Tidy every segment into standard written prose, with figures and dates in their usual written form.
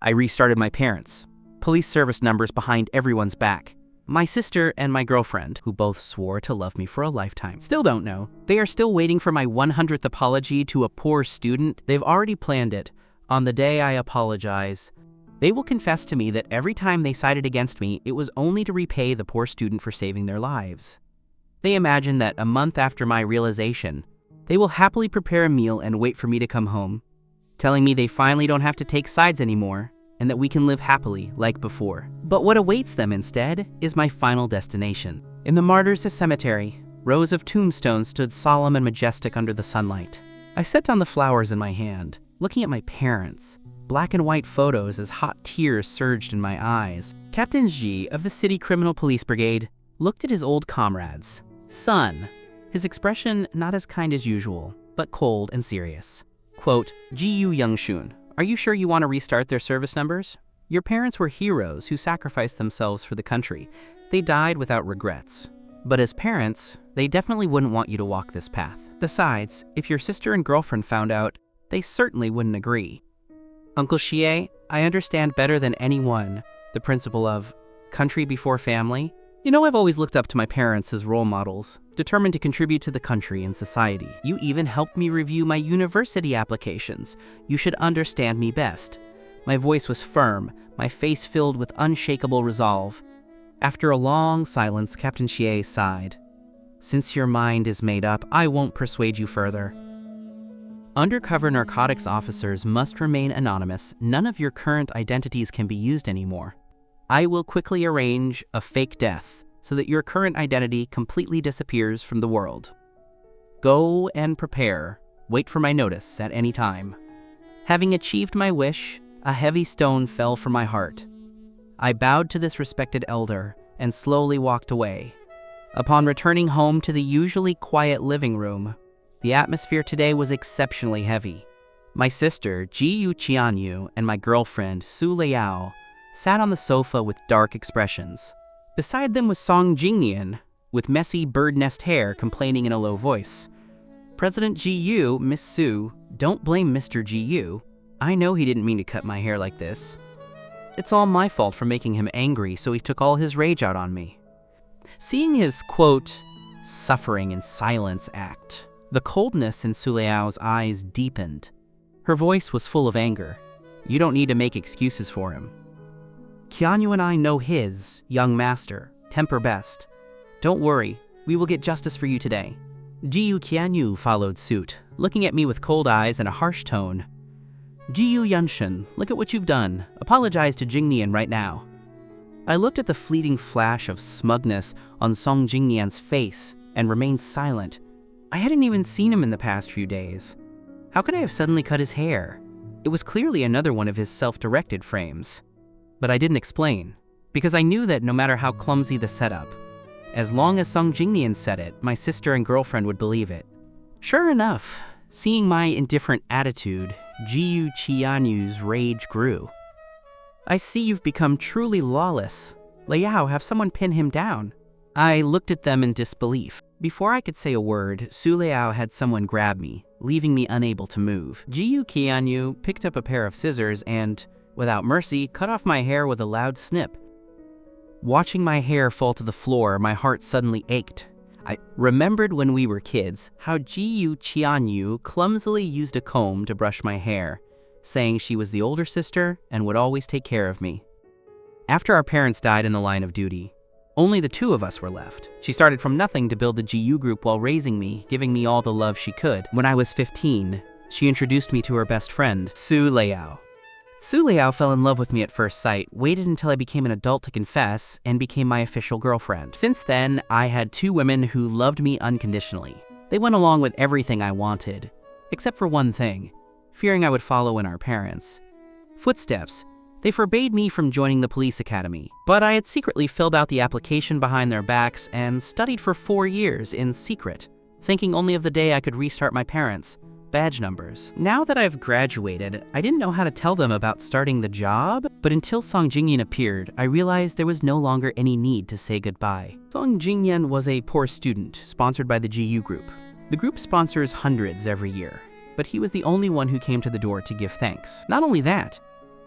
I restarted my parents. Police service numbers behind everyone's back. My sister and my girlfriend, who both swore to love me for a lifetime, still don't know. They are still waiting for my 100th apology to a poor student. They've already planned it. On the day I apologize, they will confess to me that every time they sided against me, it was only to repay the poor student for saving their lives. They imagine that a month after my realization, they will happily prepare a meal and wait for me to come home, telling me they finally don't have to take sides anymore and that we can live happily like before. But what awaits them instead is my final destination. In the Martyrs' Cemetery, rows of tombstones stood solemn and majestic under the sunlight. I set down the flowers in my hand, looking at my parents. Black and white photos as hot tears surged in my eyes. Captain G of the City Criminal Police Brigade looked at his old comrades. Son, his expression not as kind as usual, but cold and serious. Quote, Ji-yu Young-shun, are you sure you want to restart their service numbers? Your parents were heroes who sacrificed themselves for the country. They died without regrets. But as parents, they definitely wouldn't want you to walk this path. Besides, if your sister and girlfriend found out, they certainly wouldn't agree. Uncle Xie, I understand better than anyone the principle of country before family. You know, I've always looked up to my parents as role models, determined to contribute to the country and society. You even helped me review my university applications. You should understand me best. My voice was firm, my face filled with unshakable resolve. After a long silence, Captain Xie sighed. Since your mind is made up, I won't persuade you further. Undercover narcotics officers must remain anonymous. None of your current identities can be used anymore. I will quickly arrange a fake death so that your current identity completely disappears from the world. Go and prepare. Wait for my notice at any time. Having achieved my wish, a heavy stone fell from my heart. I bowed to this respected elder and slowly walked away. Upon returning home to the usually quiet living room, the atmosphere today was exceptionally heavy. My sister, Ji-yu Qianyu, and my girlfriend, Su Liao, sat on the sofa with dark expressions. Beside them was Song Jingnian, with messy bird nest hair, complaining in a low voice. President Ji-yu, Miss Su, don't blame Mr. Ji-yu. I know he didn't mean to cut my hair like this. It's all my fault for making him angry, so he took all his rage out on me. Seeing his, quote, suffering in silence act, the coldness in Su Liao's eyes deepened. Her voice was full of anger. You don't need to make excuses for him. Qianyu and I know his, young master, temper best. Don't worry, we will get justice for you today. Ji-yu Qianyu followed suit, looking at me with cold eyes and a harsh tone. Ji-yu Yunshin, look at what you've done. Apologize to Jingnian right now. I looked at the fleeting flash of smugness on Song Jingnian's face and remained silent. I hadn't even seen him in the past few days. How could I have suddenly cut his hair? It was clearly another one of his self-directed frames. But I didn't explain, because I knew that no matter how clumsy the setup, as long as Song Jingnian said it, my sister and girlfriend would believe it. Sure enough, seeing my indifferent attitude, Ji-yu Qianyu's rage grew. I see you've become truly lawless. Liao, have someone pin him down. I looked at them in disbelief. Before I could say a word, Su Liao had someone grab me, leaving me unable to move. Ji-yu Qianyu picked up a pair of scissors and, without mercy, cut off my hair with a loud snip. Watching my hair fall to the floor, my heart suddenly ached. I remembered when we were kids how Ji-yu Qianyu clumsily used a comb to brush my hair, saying she was the older sister and would always take care of me. After our parents died in the line of duty, only the two of us were left. She started from nothing to build the Ji-yu group while raising me, giving me all the love she could. When I was 15, she introduced me to her best friend, Su Liao. Su Liao fell in love with me at first sight, waited until I became an adult to confess, and became my official girlfriend. Since then, I had two women who loved me unconditionally. They went along with everything I wanted, except for one thing, fearing I would follow in our parents' footsteps. They forbade me from joining the police academy, but I had secretly filled out the application behind their backs and studied for 4 years in secret, thinking only of the day I could restart my parents' badge numbers. Now that I've graduated, I didn't know how to tell them about starting the job, but until Song Jingyan appeared, I realized there was no longer any need to say goodbye. Song Jingyan was a poor student, sponsored by the GU group. The group sponsors hundreds every year, but he was the only one who came to the door to give thanks. Not only that,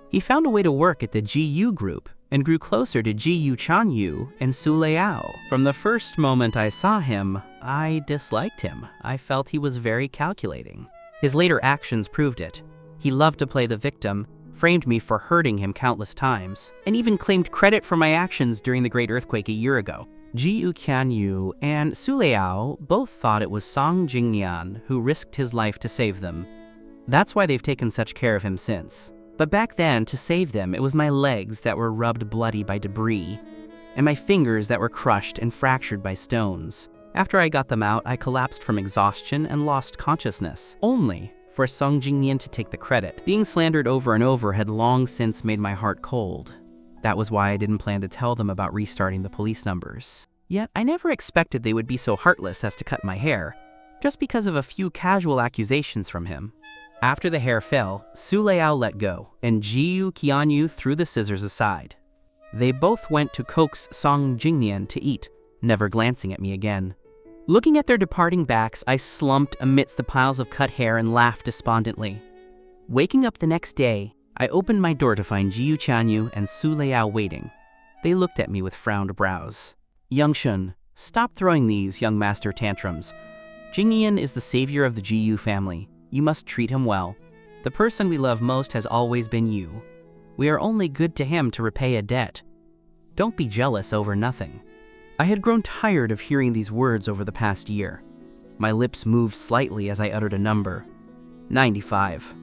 He found a way to work at the GU group and grew closer to GU Chanyu and Su Liao. From the first moment I saw him, I disliked him. I felt he was very calculating. His later actions proved it. He loved to play the victim, framed me for hurting him countless times, and even claimed credit for my actions during the Great Earthquake a year ago. GU Qianyu and Su Liao both thought it was Song Jingnian who risked his life to save them. That's why they've taken such care of him since. But back then, to save them, it was my legs that were rubbed bloody by debris, and my fingers that were crushed and fractured by stones. After I got them out, I collapsed from exhaustion and lost consciousness, only for Song Jingnian to take the credit. Being slandered over and over had long since made my heart cold. That was why I didn't plan to tell them about restarting the police numbers. Yet I never expected they would be so heartless as to cut my hair, just because of a few casual accusations from him. After the hair fell, Su Liao let go, and GU Qianyu threw the scissors aside. They both went to coax Song Jingnian to eat, never glancing at me again. Looking at their departing backs, I slumped amidst the piles of cut hair and laughed despondently. Waking up the next day, I opened my door to find GU Qianyu and Su Liao waiting. They looked at me with frowned brows. "Young Shun, stop throwing these young master tantrums. Jingnian is the savior of the GU family. You must treat him well. The person we love most has always been you. We are only good to him to repay a debt. Don't be jealous over nothing." I had grown tired of hearing these words over the past year. My lips moved slightly as I uttered a number. 95.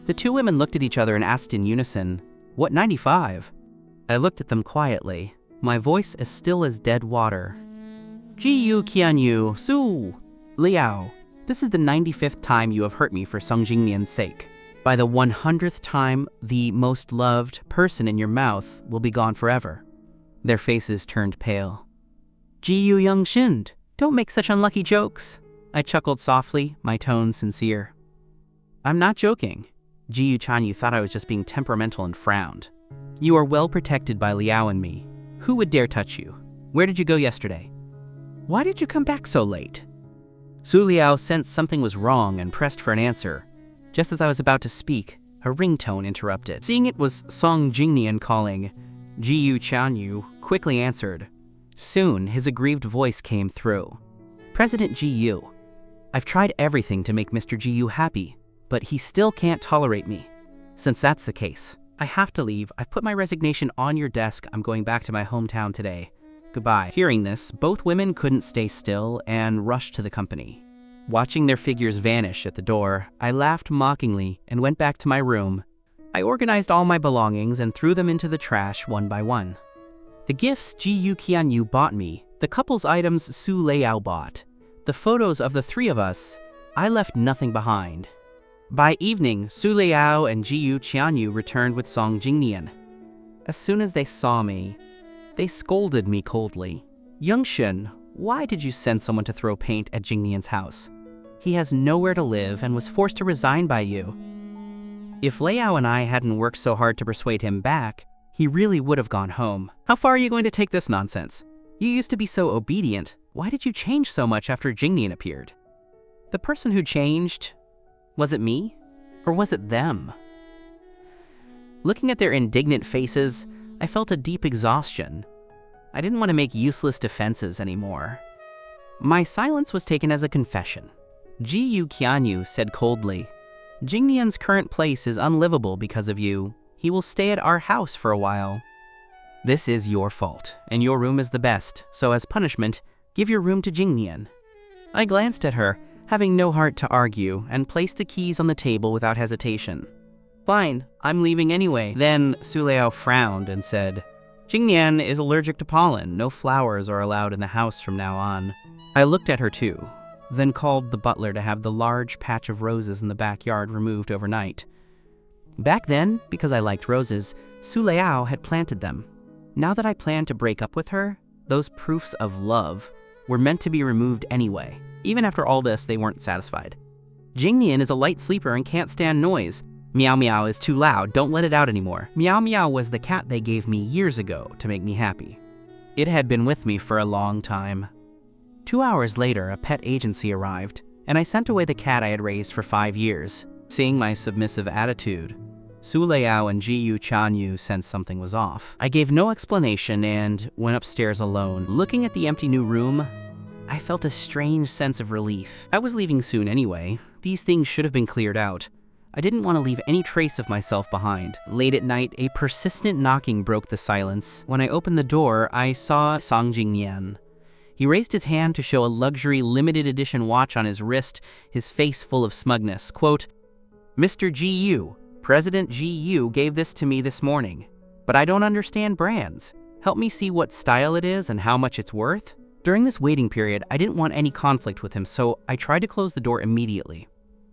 The two women looked at each other and asked in unison, "What 95? I looked at them quietly, my voice as still as dead water. "GU Qianyu, Su Liao. This is the 95th time you have hurt me for Song Jingnian's sake. By the 100th time, the most loved person in your mouth will be gone forever." Their faces turned pale. "GU Young Shind, don't make such unlucky jokes." I chuckled softly, my tone sincere. "I'm not joking." GU Chanyu thought I was just being temperamental and frowned. "You are well protected by Liao and me. Who would dare touch you? Where did you go yesterday? Why did you come back so late?" Su Liao sensed something was wrong and pressed for an answer. Just as I was about to speak, a ringtone interrupted. Seeing it was Song Jingnian calling, GU Qianyu quickly answered. Soon, his aggrieved voice came through. "President GU, I've tried everything to make Mr. GU happy, but he still can't tolerate me. Since that's the case, I have to leave. I've put my resignation on your desk. I'm going back to my hometown today. Goodbye." Hearing this, both women couldn't stay still and rushed to the company. Watching their figures vanish at the door, I laughed mockingly and went back to my room. I organized all my belongings and threw them into the trash one by one. The gifts GU Qianyu bought me, the couple's items Su Liao bought, the photos of the three of us, I left nothing behind. By evening, Su Liao and GU Qianyu returned with Song Jingnian. As soon as they saw me, they scolded me coldly. "Young Shun, why did you send someone to throw paint at Jingnian's house? He has nowhere to live and was forced to resign by you. If Liao and I hadn't worked so hard to persuade him back, he really would have gone home. How far are you going to take this nonsense? You used to be so obedient. Why did you change so much after Jingnian appeared? The person who changed, was it me? Or was it them?" Looking at their indignant faces, I felt a deep exhaustion. I didn't want to make useless defenses anymore. My silence was taken as a confession. GU Qianyu said coldly, "Jingnian's current place is unlivable because of you. He will stay at our house for a while. This is your fault, and your room is the best, so as punishment, give your room to Jingnian." I glanced at her, having no heart to argue, and placed the keys on the table without hesitation. "Fine, I'm leaving anyway." Then Su Liao frowned and said, "Jingnian is allergic to pollen. No flowers are allowed in the house from now on." I looked at her too, then called the butler to have the large patch of roses in the backyard removed overnight. Back then, because I liked roses, Su Liao had planted them. Now that I planned to break up with her, those proofs of love were meant to be removed anyway. Even after all this, they weren't satisfied. "Jingnian is a light sleeper and can't stand noise. Meow Meow is too loud, don't let it out anymore." Meow Meow was the cat they gave me years ago to make me happy. It had been with me for a long time. 2 hours later, a pet agency arrived, and I sent away the cat I had raised for 5 years. Seeing my submissive attitude, Su Leao and Ji Chanyu sensed something was off. I gave no explanation and went upstairs alone. Looking at the empty new room, I felt a strange sense of relief. I was leaving soon anyway. These things should have been cleared out. I didn't want to leave any trace of myself behind. Late at night, a persistent knocking broke the silence. When I opened the door, I saw Song Jingyan. He raised his hand to show a luxury limited edition watch on his wrist, his face full of smugness. Quote, "Mr. Ji, President Ji gave this to me this morning, but I don't understand brands. Help me see what style it is and how much it's worth." During this waiting period, I didn't want any conflict with him, so I tried to close the door immediately.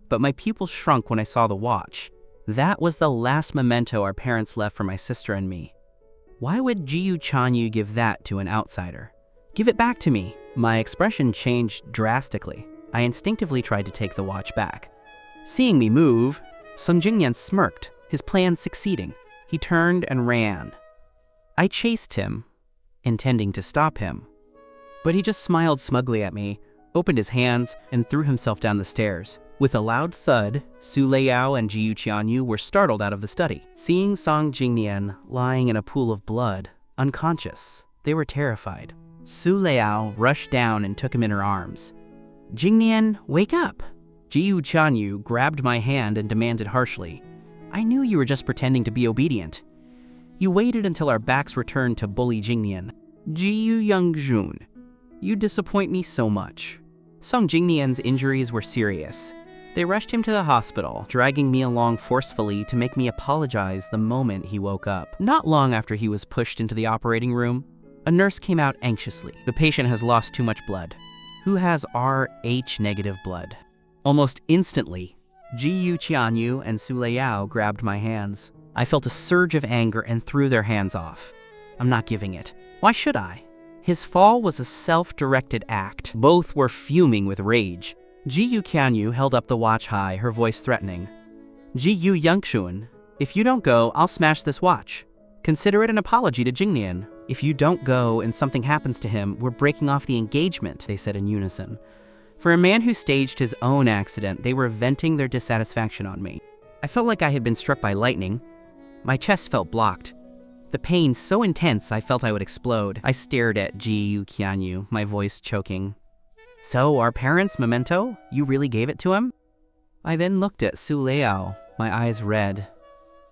But my pupils shrunk when I saw the watch. That was the last memento our parents left for my sister and me. Why would Ji Chanyu give that to an outsider? "Give it back to me." My expression changed drastically. I instinctively tried to take the watch back. Seeing me move, Song Jingyan smirked, his plan succeeding. He turned and ran. I chased him, intending to stop him. But he just smiled smugly at me, opened his hands, and threw himself down the stairs. With a loud thud, Su Leao and Ji Chanyu were startled out of the study. Seeing Song Jingyan lying in a pool of blood, unconscious, they were terrified. Su Leao rushed down and took him in her arms. "Jingyan, wake up!" Ji Chanyu grabbed my hand and demanded harshly, "I knew you were just pretending to be obedient. You waited until our backs were turned to bully Jingyan. Ji Youngjun, you disappoint me so much." Song Jingyan's injuries were serious. They rushed him to the hospital, dragging me along forcefully to make me apologize the moment he woke up. Not long after he was pushed into the operating room, a nurse came out anxiously. "The patient has lost too much blood. Who has Rh-negative blood?" Almost instantly, Ji Chanyu and Su Leao grabbed my hands. I felt a surge of anger and threw their hands off. "I'm not giving it. Why should I?" His fall was a self-directed act. Both were fuming with rage. Ji Chanyu held up the watch high, her voice threatening. "Ji Youngshun, if you don't go, I'll smash this watch. Consider it an apology to Jingyan. If you don't go and something happens to him, we're breaking off the engagement," they said in unison. For a man who staged his own accident, they were venting their dissatisfaction on me. I felt like I had been struck by lightning. My chest felt blocked. The pain so intense I felt I would explode. I stared at Ji Chanyu, my voice choking. "So, our parents' memento? You really gave it to him?" I then looked at Su Leao, my eyes red.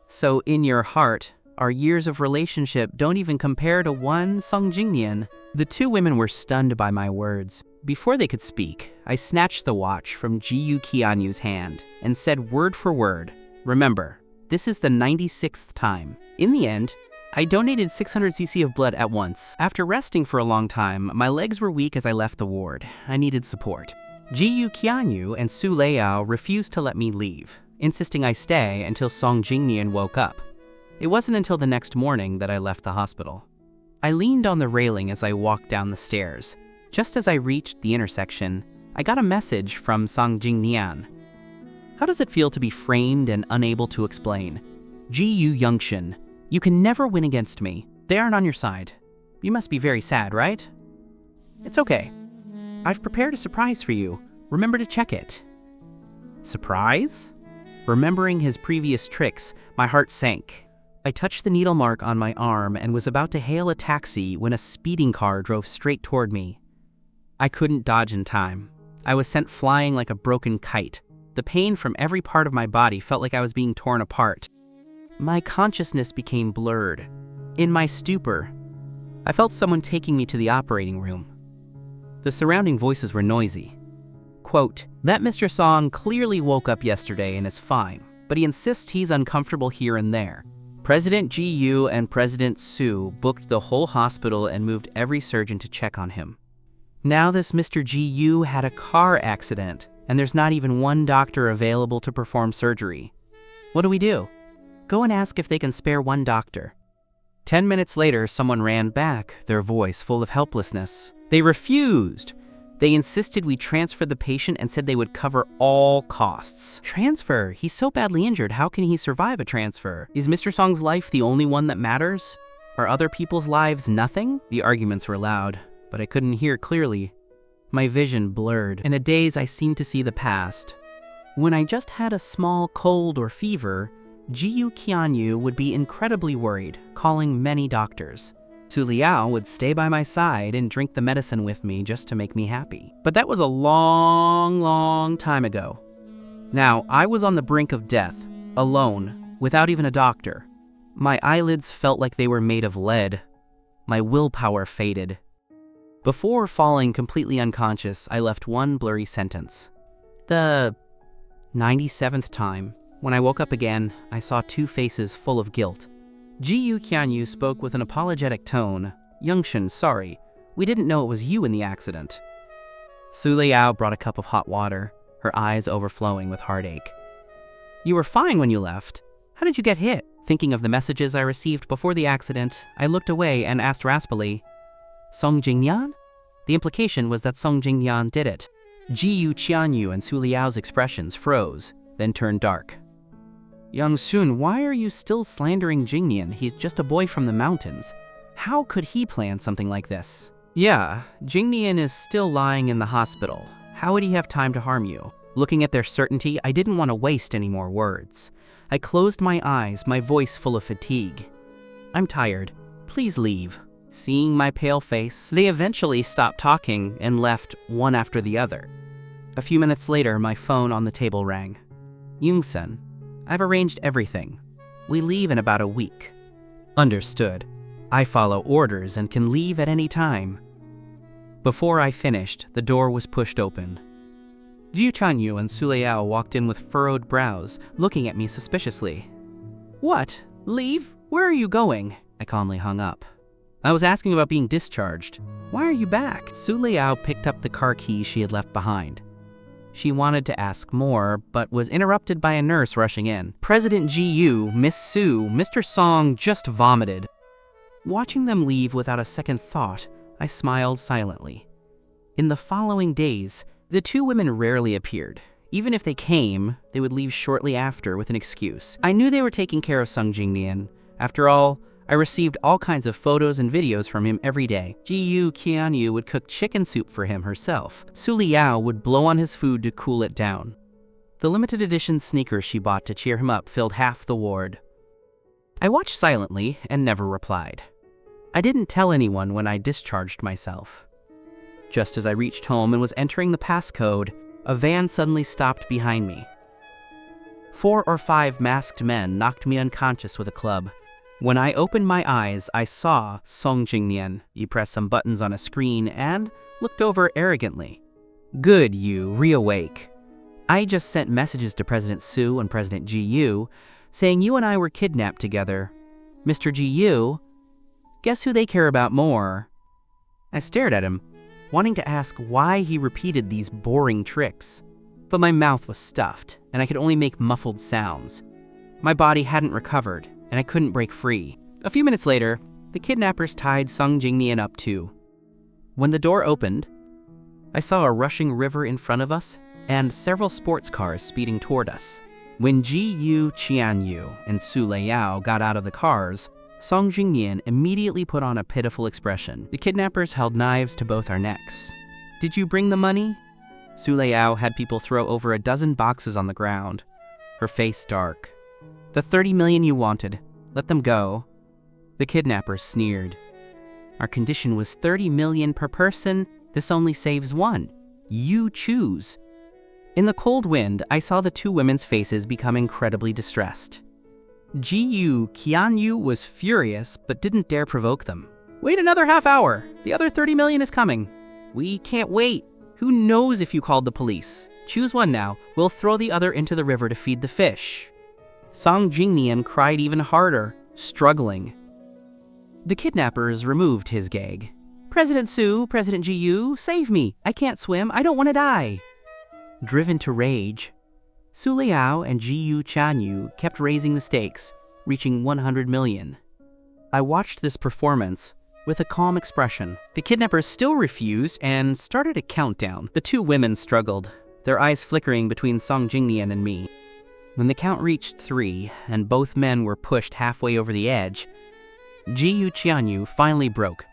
"So in your heart, our years of relationship don't even compare to one Song Jingyan." The two women were stunned by my words. Before they could speak, I snatched the watch from Ji Qianyu's hand and said word for word, "Remember, this is the 96th time." In the end, I donated 600 cc of blood at once. After resting for a long time, my legs were weak as I left the ward. I needed support. Ji Qianyu and Su Leao refused to let me leave, insisting I stay until Song Jingyan woke up. It wasn't until the next morning that I left the hospital. I leaned on the railing as I walked down the stairs. Just as I reached the intersection, I got a message from Song Jingyan. "How does it feel to be framed and unable to explain? Ji Youngshin, you can never win against me. They aren't on your side. You must be very sad, right? It's okay. I've prepared a surprise for you. Remember to check it." Surprise? Remembering his previous tricks, my heart sank. I touched the needle mark on my arm and was about to hail a taxi when a speeding car drove straight toward me. I couldn't dodge in time. I was sent flying like a broken kite. The pain from every part of my body felt like I was being torn apart. My consciousness became blurred. In my stupor, I felt someone taking me to the operating room. The surrounding voices were noisy. Quote, "That Mr. Song clearly woke up yesterday and is fine, but he insists he's uncomfortable here and there. President Ji and President Su booked the whole hospital and moved every surgeon to check on him. Now this Mr. Ji had a car accident, and there's not even one doctor available to perform surgery. What do we do? Go and ask if they can spare one doctor." 10 minutes later, someone ran back, their voice full of helplessness. They refused. They insisted we transfer the patient and said they would cover all costs. Transfer? He's so badly injured, how can he survive a transfer? Is Mr. Song's life the only one that matters? Are other people's lives nothing? The arguments were loud, but I couldn't hear clearly. My vision blurred. In a daze, I seemed to see the past. When I just had a small cold or fever, Jiyu Qianyu would be incredibly worried, calling many doctors. Su Liao would stay by my side and drink the medicine with me just to make me happy. But that was a long time ago. Now, I was on the brink of death, alone, without even a doctor. My eyelids felt like they were made of lead. My willpower faded. Before falling completely unconscious, I left one blurry sentence. The 97th time, when I woke up again, I saw two faces full of guilt. Jiyu Qianyu spoke with an apologetic tone. Youngshen, sorry. We didn't know it was you in the accident. Su Liao brought a cup of hot water, her eyes overflowing with heartache. You were fine when you left. How did you get hit? Thinking of the messages I received before the accident, I looked away and asked raspily, Song Jingyan? The implication was that Song Jingyan did it. Jiyu Qianyu and Su Liao's expressions froze, then turned dark. Youngsun, why are you still slandering Jingyan? He's just a boy from the mountains. How could he plan something like this? Yeah, Jingyan is still lying in the hospital. How would he have time to harm you? Looking at their certainty, I didn't want to waste any more words. I closed my eyes, my voice full of fatigue. I'm tired. Please leave. Seeing my pale face, they eventually stopped talking and left one after the other. A few minutes later, my phone on the table rang. Youngsun, I've arranged everything. We leave in about a week. Understood. I follow orders and can leave at any time. Before I finished, the door was pushed open. Jiyu Qianyu and Su Liao walked in with furrowed brows, looking at me suspiciously. What? Leave? Where are you going? I calmly hung up. I was asking about being discharged. Why are you back? Su Liao picked up the car keys she had left behind. She wanted to ask more, but was interrupted by a nurse rushing in. President Jiyu, Miss Su, Mr. Song just vomited. Watching them leave without a second thought, I smiled silently. In the following days, the two women rarely appeared. Even if they came, they would leave shortly after with an excuse. I knew they were taking care of Sung Jingnian. After all, I received all kinds of photos and videos from him every day. Jiyu Qianyu would cook chicken soup for him herself. Su Liao would blow on his food to cool it down. The limited edition sneakers she bought to cheer him up filled half the ward. I watched silently and never replied. I didn't tell anyone when I discharged myself. Just as I reached home and was entering the passcode, a van suddenly stopped behind me. 4 or 5 masked men knocked me unconscious with a club. When I opened my eyes, I saw Song Jingnian. He pressed some buttons on a screen and looked over arrogantly. Good, you, reawake. I just sent messages to President Su and President Jiyu, saying you and I were kidnapped together. Mr. Jiyu, guess who they care about more? I stared at him, wanting to ask why he repeated these boring tricks. But my mouth was stuffed, and I could only make muffled sounds. My body hadn't recovered, and I couldn't break free. A few minutes later, the kidnappers tied Sung Jingnian up too. When the door opened, I saw a rushing river in front of us and several sports cars speeding toward us. When Jiyu Qianyu and Su Liao got out of the cars, Song Jingnian immediately put on a pitiful expression. The kidnappers held knives to both our necks. Did you bring the money? Su Liao had people throw over a dozen boxes on the ground, her face dark. The 30 million you wanted. Let them go. The kidnappers sneered. Our condition was 30 million per person. This only saves one. You choose. In the cold wind, I saw the two women's faces become incredibly distressed. Jiyu Qianyu was furious, but didn't dare provoke them. Wait another half hour. The other 30 million is coming. We can't wait. Who knows if you called the police? Choose one now. We'll throw the other into the river to feed the fish. Song Jingnian cried even harder, struggling. The kidnappers removed his gag. President Su, President Jiyu, save me. I can't swim. I don't want to die. Driven to rage, Su Liao and Jiyu Qianyu kept raising the stakes, reaching 100 million. I watched this performance with a calm expression. The kidnappers still refused and started a countdown. The two women struggled, their eyes flickering between Song Jingnian and me. When the count reached 3 and both men were pushed halfway over the edge, Jiyu Qianyu finally broke.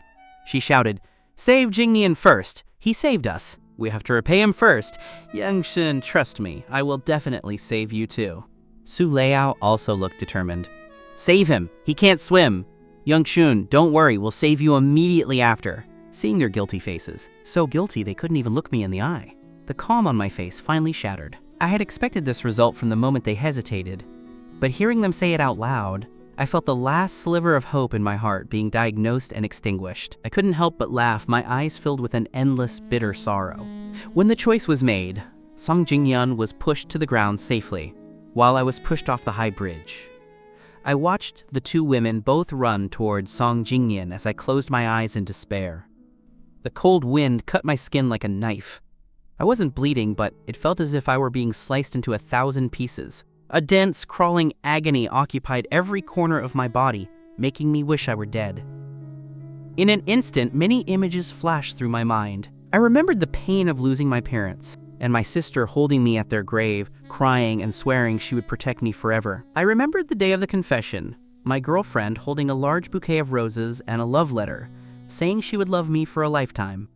She shouted, Save Jingnian first. He saved us. We have to repay him first. Youngshen, trust me, I will definitely save you too. Su Leao also looked determined. Save him! He can't swim! Young Shun, don't worry, we'll save you immediately after. Seeing their guilty faces, so guilty they couldn't even look me in the eye, the calm on my face finally shattered. I had expected this result from the moment they hesitated, but hearing them say it out loud, I felt the last sliver of hope in my heart being diagnosed and extinguished. I couldn't help but laugh, my eyes filled with an endless, bitter sorrow. When the choice was made, Song Jingyan was pushed to the ground safely, while I was pushed off the high bridge. I watched the two women both run towards Song Jingyan as I closed my eyes in despair. The cold wind cut my skin like a knife. I wasn't bleeding, but it felt as if I were being sliced into 1,000 pieces. A dense, crawling agony occupied every corner of my body, making me wish I were dead. In an instant, many images flashed through my mind. I remembered the pain of losing my parents, and my sister holding me at their grave, crying and swearing she would protect me forever. I remembered the day of the confession, my girlfriend holding a large bouquet of roses and a love letter, saying she would love me for a lifetime.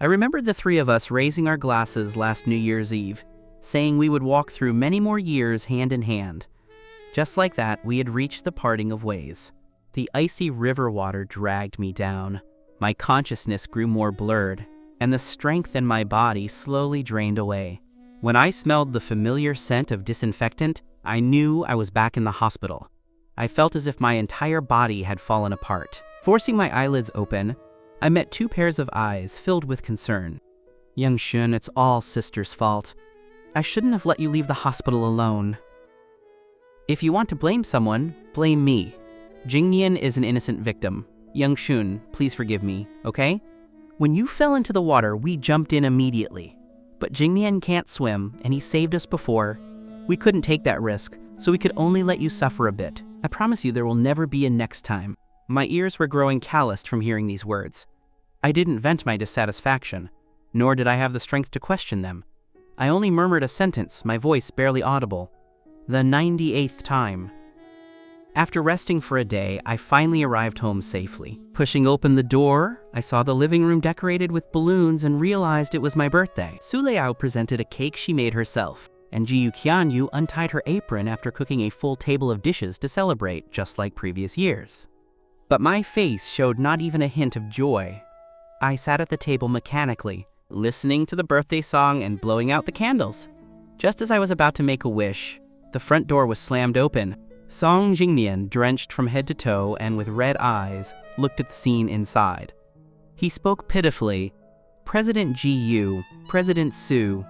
I remembered the three of us raising our glasses last New Year's Eve, saying we would walk through many more years hand in hand. Just like that, we had reached the parting of ways. The icy river water dragged me down. My consciousness grew more blurred, and the strength in my body slowly drained away. When I smelled the familiar scent of disinfectant, I knew I was back in the hospital. I felt as if my entire body had fallen apart. Forcing my eyelids open, I met two pairs of eyes filled with concern. Young Shun, it's all sister's fault. I shouldn't have let you leave the hospital alone. If you want to blame someone, blame me. Jingyan is an innocent victim. Young Shun, please forgive me, okay? When you fell into the water, we jumped in immediately. But Jingyan can't swim, and he saved us before. We couldn't take that risk, so we could only let you suffer a bit. I promise you there will never be a next time. My ears were growing calloused from hearing these words. I didn't vent my dissatisfaction, nor did I have the strength to question them. I only murmured a sentence, my voice barely audible. The 98th time. After resting for a day, I finally arrived home safely. Pushing open the door, I saw the living room decorated with balloons and realized it was my birthday. Su Leao presented a cake she made herself, and Jiyu Qianyu untied her apron after cooking a full table of dishes to celebrate, just like previous years. But my face showed not even a hint of joy. I sat at the table mechanically, listening to the birthday song and blowing out the candles. Just as I was about to make a wish, the front door was slammed open. Song Jingyan, drenched from head to toe and with red eyes, looked at the scene inside. He spoke pitifully. President Jiyu, President Su,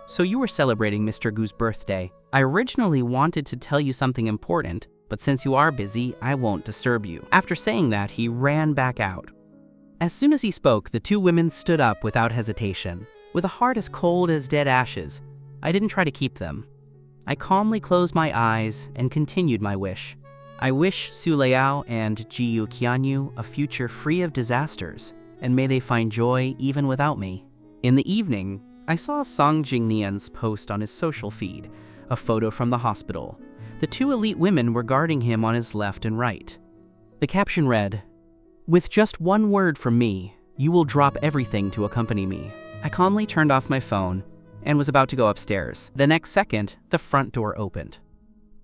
so you were celebrating Mr. Gu's birthday. I originally wanted to tell you something important, but since you are busy, I won't disturb you. After saying that, he ran back out. As soon as he spoke, the two women stood up without hesitation. With a heart as cold as dead ashes, I didn't try to keep them. I calmly closed my eyes and continued my wish. I wish Su Leao and Jiyu Qianyu a future free of disasters, and may they find joy even without me. In the evening, I saw Song Jingyan's post on his social feed, a photo from the hospital. The two elite women were guarding him on his left and right. The caption read, "With just one word from me, you will drop everything to accompany me." I calmly turned off my phone and was about to go upstairs. The next second, the front door opened.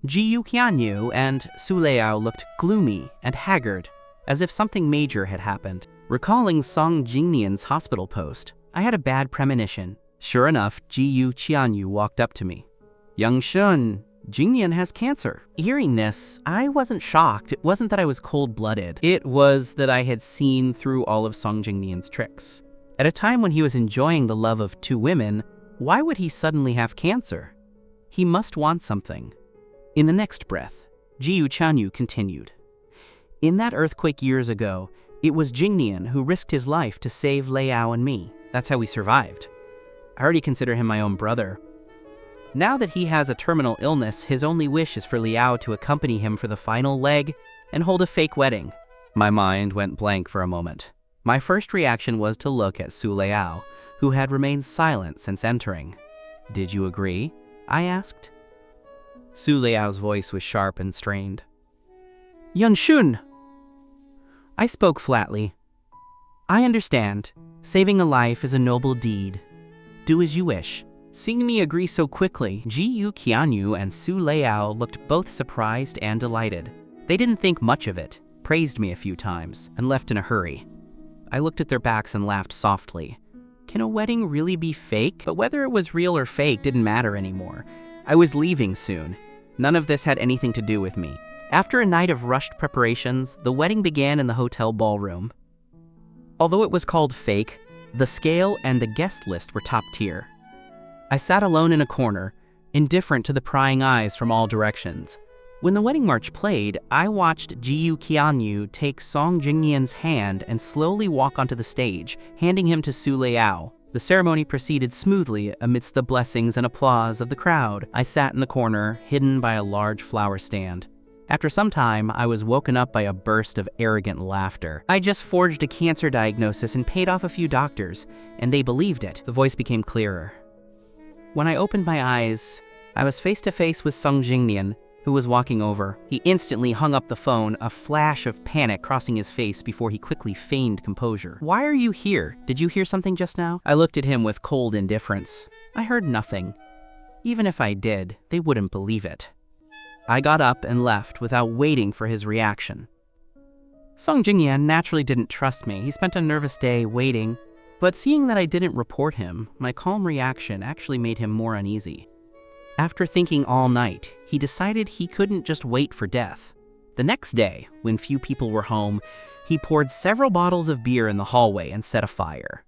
Jiyu Qianyu and Su Leao looked gloomy and haggard, as if something major had happened. Recalling Song Jingyan's hospital post, I had a bad premonition. Sure enough, Jiyu Qianyu walked up to me. "Young Shun, Jingyan has cancer." Hearing this, I wasn't shocked. It wasn't that I was cold-blooded. It was that I had seen through all of Song Jingyan's tricks. At a time when he was enjoying the love of two women, why would he suddenly have cancer? He must want something. In the next breath, Jiyu Qianyu continued. "In that earthquake years ago, it was Jingyan who risked his life to save Leao and me. That's how we survived. I already consider him my own brother. Now that he has a terminal illness, his only wish is for Leao to accompany him for the final leg and hold a fake wedding." My mind went blank for a moment. My first reaction was to look at Su Leao, who had remained silent since entering. "Did you agree?" I asked. Su Leao's voice was sharp and strained. "Young Shun!" I spoke flatly. "I understand. Saving a life is a noble deed. Do as you wish. Seeing me agree so quickly, Ji-yu Qianyu and Su Leao looked both surprised and delighted. They didn't think much of it, praised me a few times, and left in a hurry. I looked at their backs and laughed softly. Can a wedding really be fake? But whether it was real or fake didn't matter anymore. I was leaving soon. None of this had anything to do with me. After a night of rushed preparations, the wedding began in the hotel ballroom. Although it was called fake, the scale and the guest list were top tier. I sat alone in a corner, indifferent to the prying eyes from all directions. When the wedding march played, I watched Ji-yu Qianyu take Song Jingnian's hand and slowly walk onto the stage, handing him to Su Leao. The ceremony proceeded smoothly amidst the blessings and applause of the crowd. I sat in the corner, hidden by a large flower stand. After some time, I was woken up by a burst of arrogant laughter. I just forged a cancer diagnosis and paid off a few doctors, and they believed it. The voice became clearer. When I opened my eyes, I was face to face with Song Jingnian, who was walking over. He instantly hung up the phone, a flash of panic crossing his face before he quickly feigned composure. Why are you here? Did you hear something just now? I looked at him with cold indifference. I heard nothing. Even if I did, they wouldn't believe it. I got up and left without waiting for his reaction. Song Jingnian naturally didn't trust me. He spent a nervous day waiting, but seeing that I didn't report him, my calm reaction actually made him more uneasy. After thinking all night, he decided he couldn't just wait for death. The next day, when few people were home, he poured several bottles of beer in the hallway and set a fire.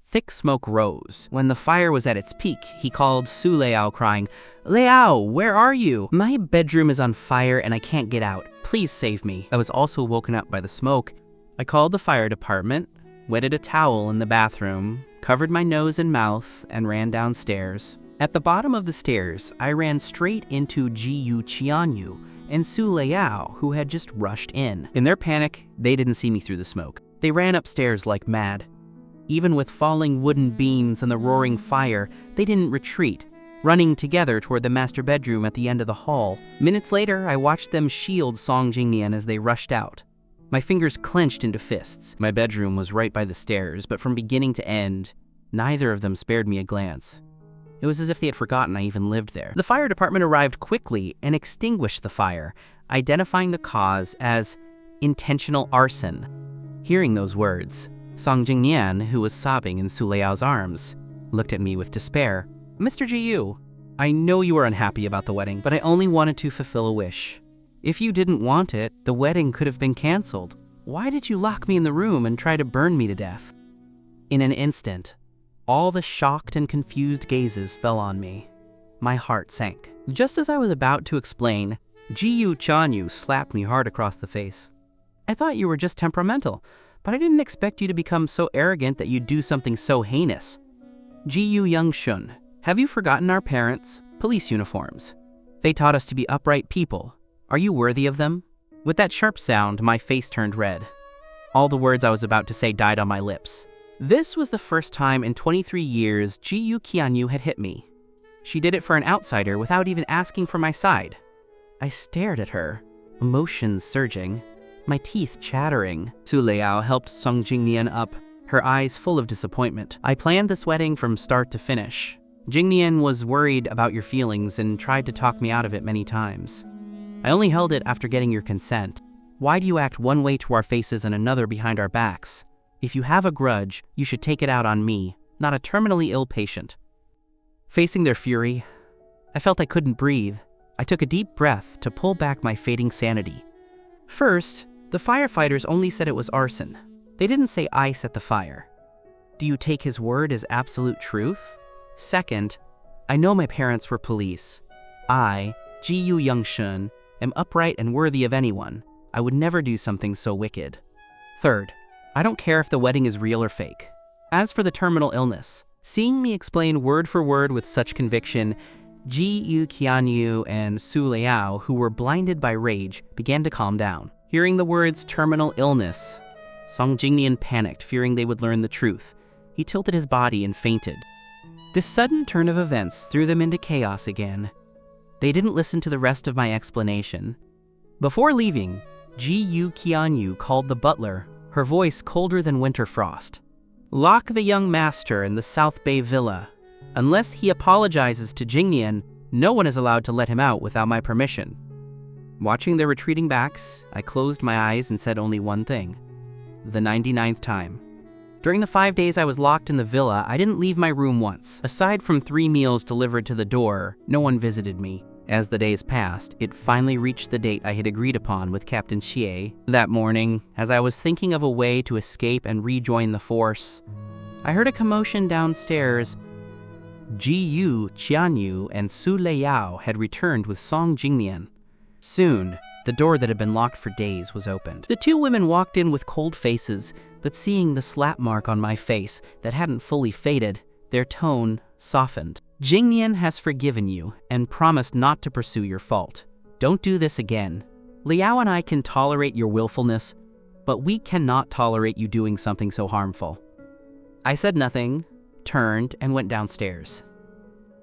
Thick smoke rose. When the fire was at its peak, he called Su Leao, crying, "Leao, where are you? My bedroom is on fire and I can't get out. Please save me." I was also woken up by the smoke. I called the fire department, wetted a towel in the bathroom, covered my nose and mouth, and ran downstairs. At the bottom of the stairs, I ran straight into Ji-yu Qianyu and Su Leao, who had just rushed in. In their panic, they didn't see me through the smoke. They ran upstairs like mad. Even with falling wooden beams and the roaring fire, they didn't retreat, running together toward the master bedroom at the end of the hall. Minutes later, I watched them shield Song Jingnian as they rushed out. My fingers clenched into fists. My bedroom was right by the stairs, but from beginning to end, neither of them spared me a glance. It was as if they had forgotten I even lived there. The fire department arrived quickly and extinguished the fire, identifying the cause as intentional arson. Hearing those words, Song Jingnian, who was sobbing in Su Leao's arms, looked at me with despair. "Mr. Ji-yu, I know you are unhappy about the wedding, but I only wanted to fulfill a wish. If you didn't want it, the wedding could have been canceled. Why did you lock me in the room and try to burn me to death?" In an instant, all the shocked and confused gazes fell on me. My heart sank. Just as I was about to explain, Ji-yu Qianyu slapped me hard across the face. "I thought you were just temperamental, but I didn't expect you to become so arrogant that you'd do something so heinous. Ji-yu Young-shun, have you forgotten our parents' police uniforms? They taught us to be upright people. Are you worthy of them?" With that sharp sound, my face turned red. All the words I was about to say died on my lips. This was the first time in 23 years Ji-yu Qianyu had hit me. She did it for an outsider without even asking for my side. I stared at her, emotions surging, my teeth chattering. Su Leao helped Song Jingnian up, her eyes full of disappointment. "I planned this wedding from start to finish. Jingnian was worried about your feelings and tried to talk me out of it many times. I only held it after getting your consent. Why do you act one way to our faces and another behind our backs? If you have a grudge, you should take it out on me, not a terminally ill patient." Facing their fury, I felt I couldn't breathe. I took a deep breath to pull back my fading sanity. First, the firefighters only said it was arson. They didn't say I set the fire. Do you take his word as absolute truth? Second, I know my parents were police. I, Ji-yu Young-shun, am upright and worthy of anyone. I would never do something so wicked. Third, I don't care if the wedding is real or fake. As for the terminal illness, seeing me explain word for word with such conviction, Ji-yu Qianyu and Su Leao, who were blinded by rage, began to calm down. Hearing the words terminal illness, Song Jingnian panicked, fearing they would learn the truth. He tilted his body and fainted. This sudden turn of events threw them into chaos again. They didn't listen to the rest of my explanation. Before leaving, Ji-yu Qianyu called the butler, her voice colder than winter frost. "Lock the young master in the South Bay Villa. Unless he apologizes to Jingnian, no one is allowed to let him out without my permission. Watching their retreating backs, I closed my eyes and said only one thing. The 99th time. During the 5 days I was locked in the villa, I didn't leave my room once. Aside from 3 meals delivered to the door, no one visited me. As the days passed, it finally reached the date I had agreed upon with Captain Xie. That morning, as I was thinking of a way to escape and rejoin the force, I heard a commotion downstairs. Ji Yu, Qianyu, and Su Leiyao had returned with Song Jingnian. Soon, the door that had been locked for days was opened. The 2 women walked in with cold faces, but seeing the slap mark on my face that hadn't fully faded, their tone softened. Jingnian has forgiven you and promised not to pursue your fault. Don't do this again. Liao and I can tolerate your willfulness, but we cannot tolerate you doing something so harmful. I said nothing, turned, and went downstairs.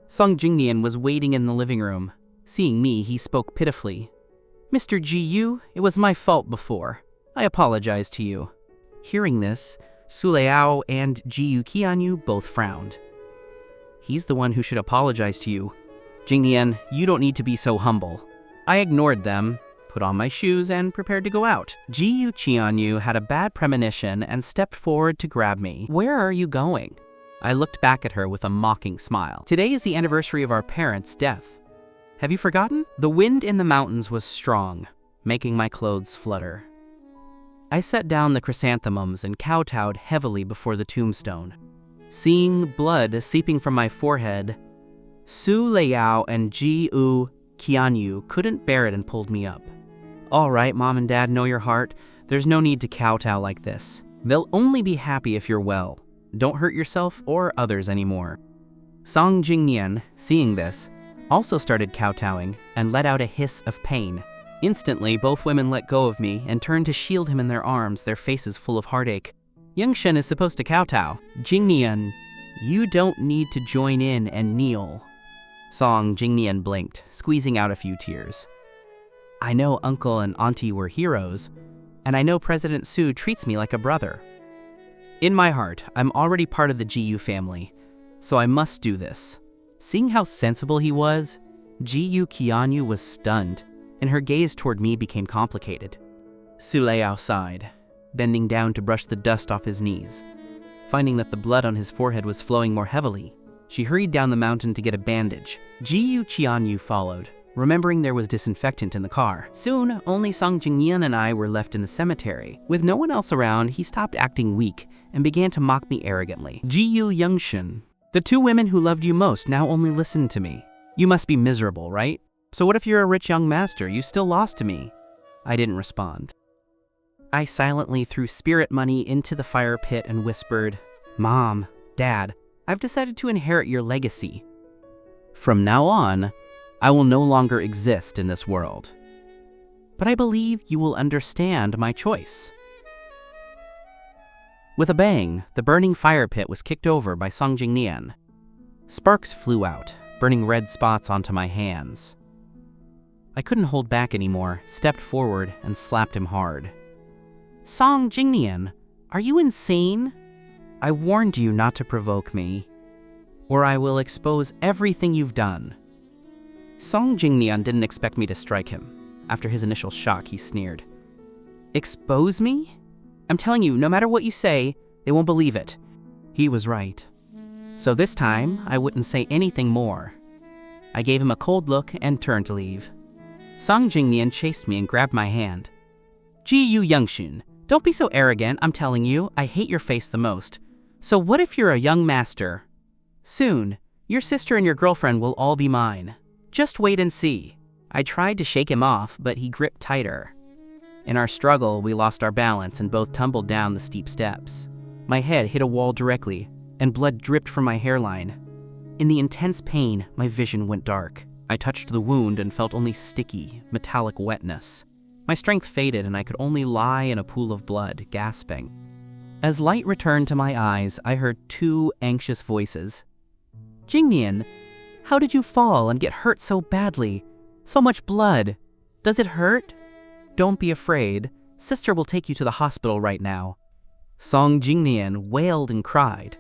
Song Jingnian was waiting in the living room. Seeing me, he spoke pitifully. Mr. Ji Yu, it was my fault before. I apologize to you. Hearing this, Su Leiyao and Ji Yu Qianyu both frowned. He's the one who should apologize to you. Jingnian, you don't need to be so humble. I ignored them, put on my shoes, and prepared to go out. Ji Yu Qianyu had a bad premonition and stepped forward to grab me. Where are you going? I looked back at her with a mocking smile. Today is the anniversary of our parents' death. Have you forgotten? The wind in the mountains was strong, making my clothes flutter. I set down the chrysanthemums and kowtowed heavily before the tombstone. Seeing blood seeping from my forehead, Su Leiyao and Ji Yu Qianyu couldn't bear it and pulled me up. All right, Mom and Dad know your heart. There's no need to kowtow like this. They'll only be happy if you're well. Don't hurt yourself or others anymore. Song Jingnian, seeing this, also started kowtowing and let out a hiss of pain. Instantly, both women let go of me and turned to shield him in their arms, their faces full of heartache. Youngshen is supposed to kowtow. Jingnian, you don't need to join in and kneel. Song Jingnian blinked, squeezing out a few tears. I know Uncle and Auntie were heroes, and I know President Su treats me like a brother. In my heart, I'm already part of the Ji Yu family, so I must do this. Seeing how sensible he was, Ji Yu Qianyu was stunned, and her gaze toward me became complicated. Su Leiyao sighed, bending down to brush the dust off his knees. Finding that the blood on his forehead was flowing more heavily, she hurried down the mountain to get a bandage. Ji Yu Qianyu followed, remembering there was disinfectant in the car. Soon, only Song Jingnian and I were left in the cemetery. With no one else around, he stopped acting weak and began to mock me arrogantly. Ji Yu Youngshen, the 2 women who loved you most now only listen to me. You must be miserable, right? So what if you're a rich young master? You still lost to me. I didn't respond. I silently threw spirit money into the fire pit and whispered, Mom, Dad, I've decided to inherit your legacy. From now on, I will no longer exist in this world. But I believe you will understand my choice. With a bang, the burning fire pit was kicked over by Song Jingnian. Sparks flew out, burning red spots onto my hands. I couldn't hold back anymore, stepped forward, and slapped him hard. Song Jingnian, are you insane? I warned you not to provoke me, or I will expose everything you've done. Song Jingnian didn't expect me to strike him. After his initial shock, he sneered. Expose me? I'm telling you, no matter what you say, they won't believe it. He was right. So this time, I wouldn't say anything more. I gave him a cold look and turned to leave. Song Jingnian chased me and grabbed my hand. Ji Yu Youngshen, don't be so arrogant, I'm telling you, I hate your face the most. So what if you're a young master? Soon, your sister and your girlfriend will all be mine. Just wait and see. I tried to shake him off, but he gripped tighter. In our struggle, we lost our balance and both tumbled down the steep steps. My head hit a wall directly, and blood dripped from my hairline. In the intense pain, my vision went dark. I touched the wound and felt only sticky, metallic wetness. My strength faded and I could only lie in a pool of blood, gasping. As light returned to my eyes, I heard 2 anxious voices. Jingnian, how did you fall and get hurt so badly? So much blood. Does it hurt? Don't be afraid. Sister will take you to the hospital right now. Song Jingnian wailed and cried.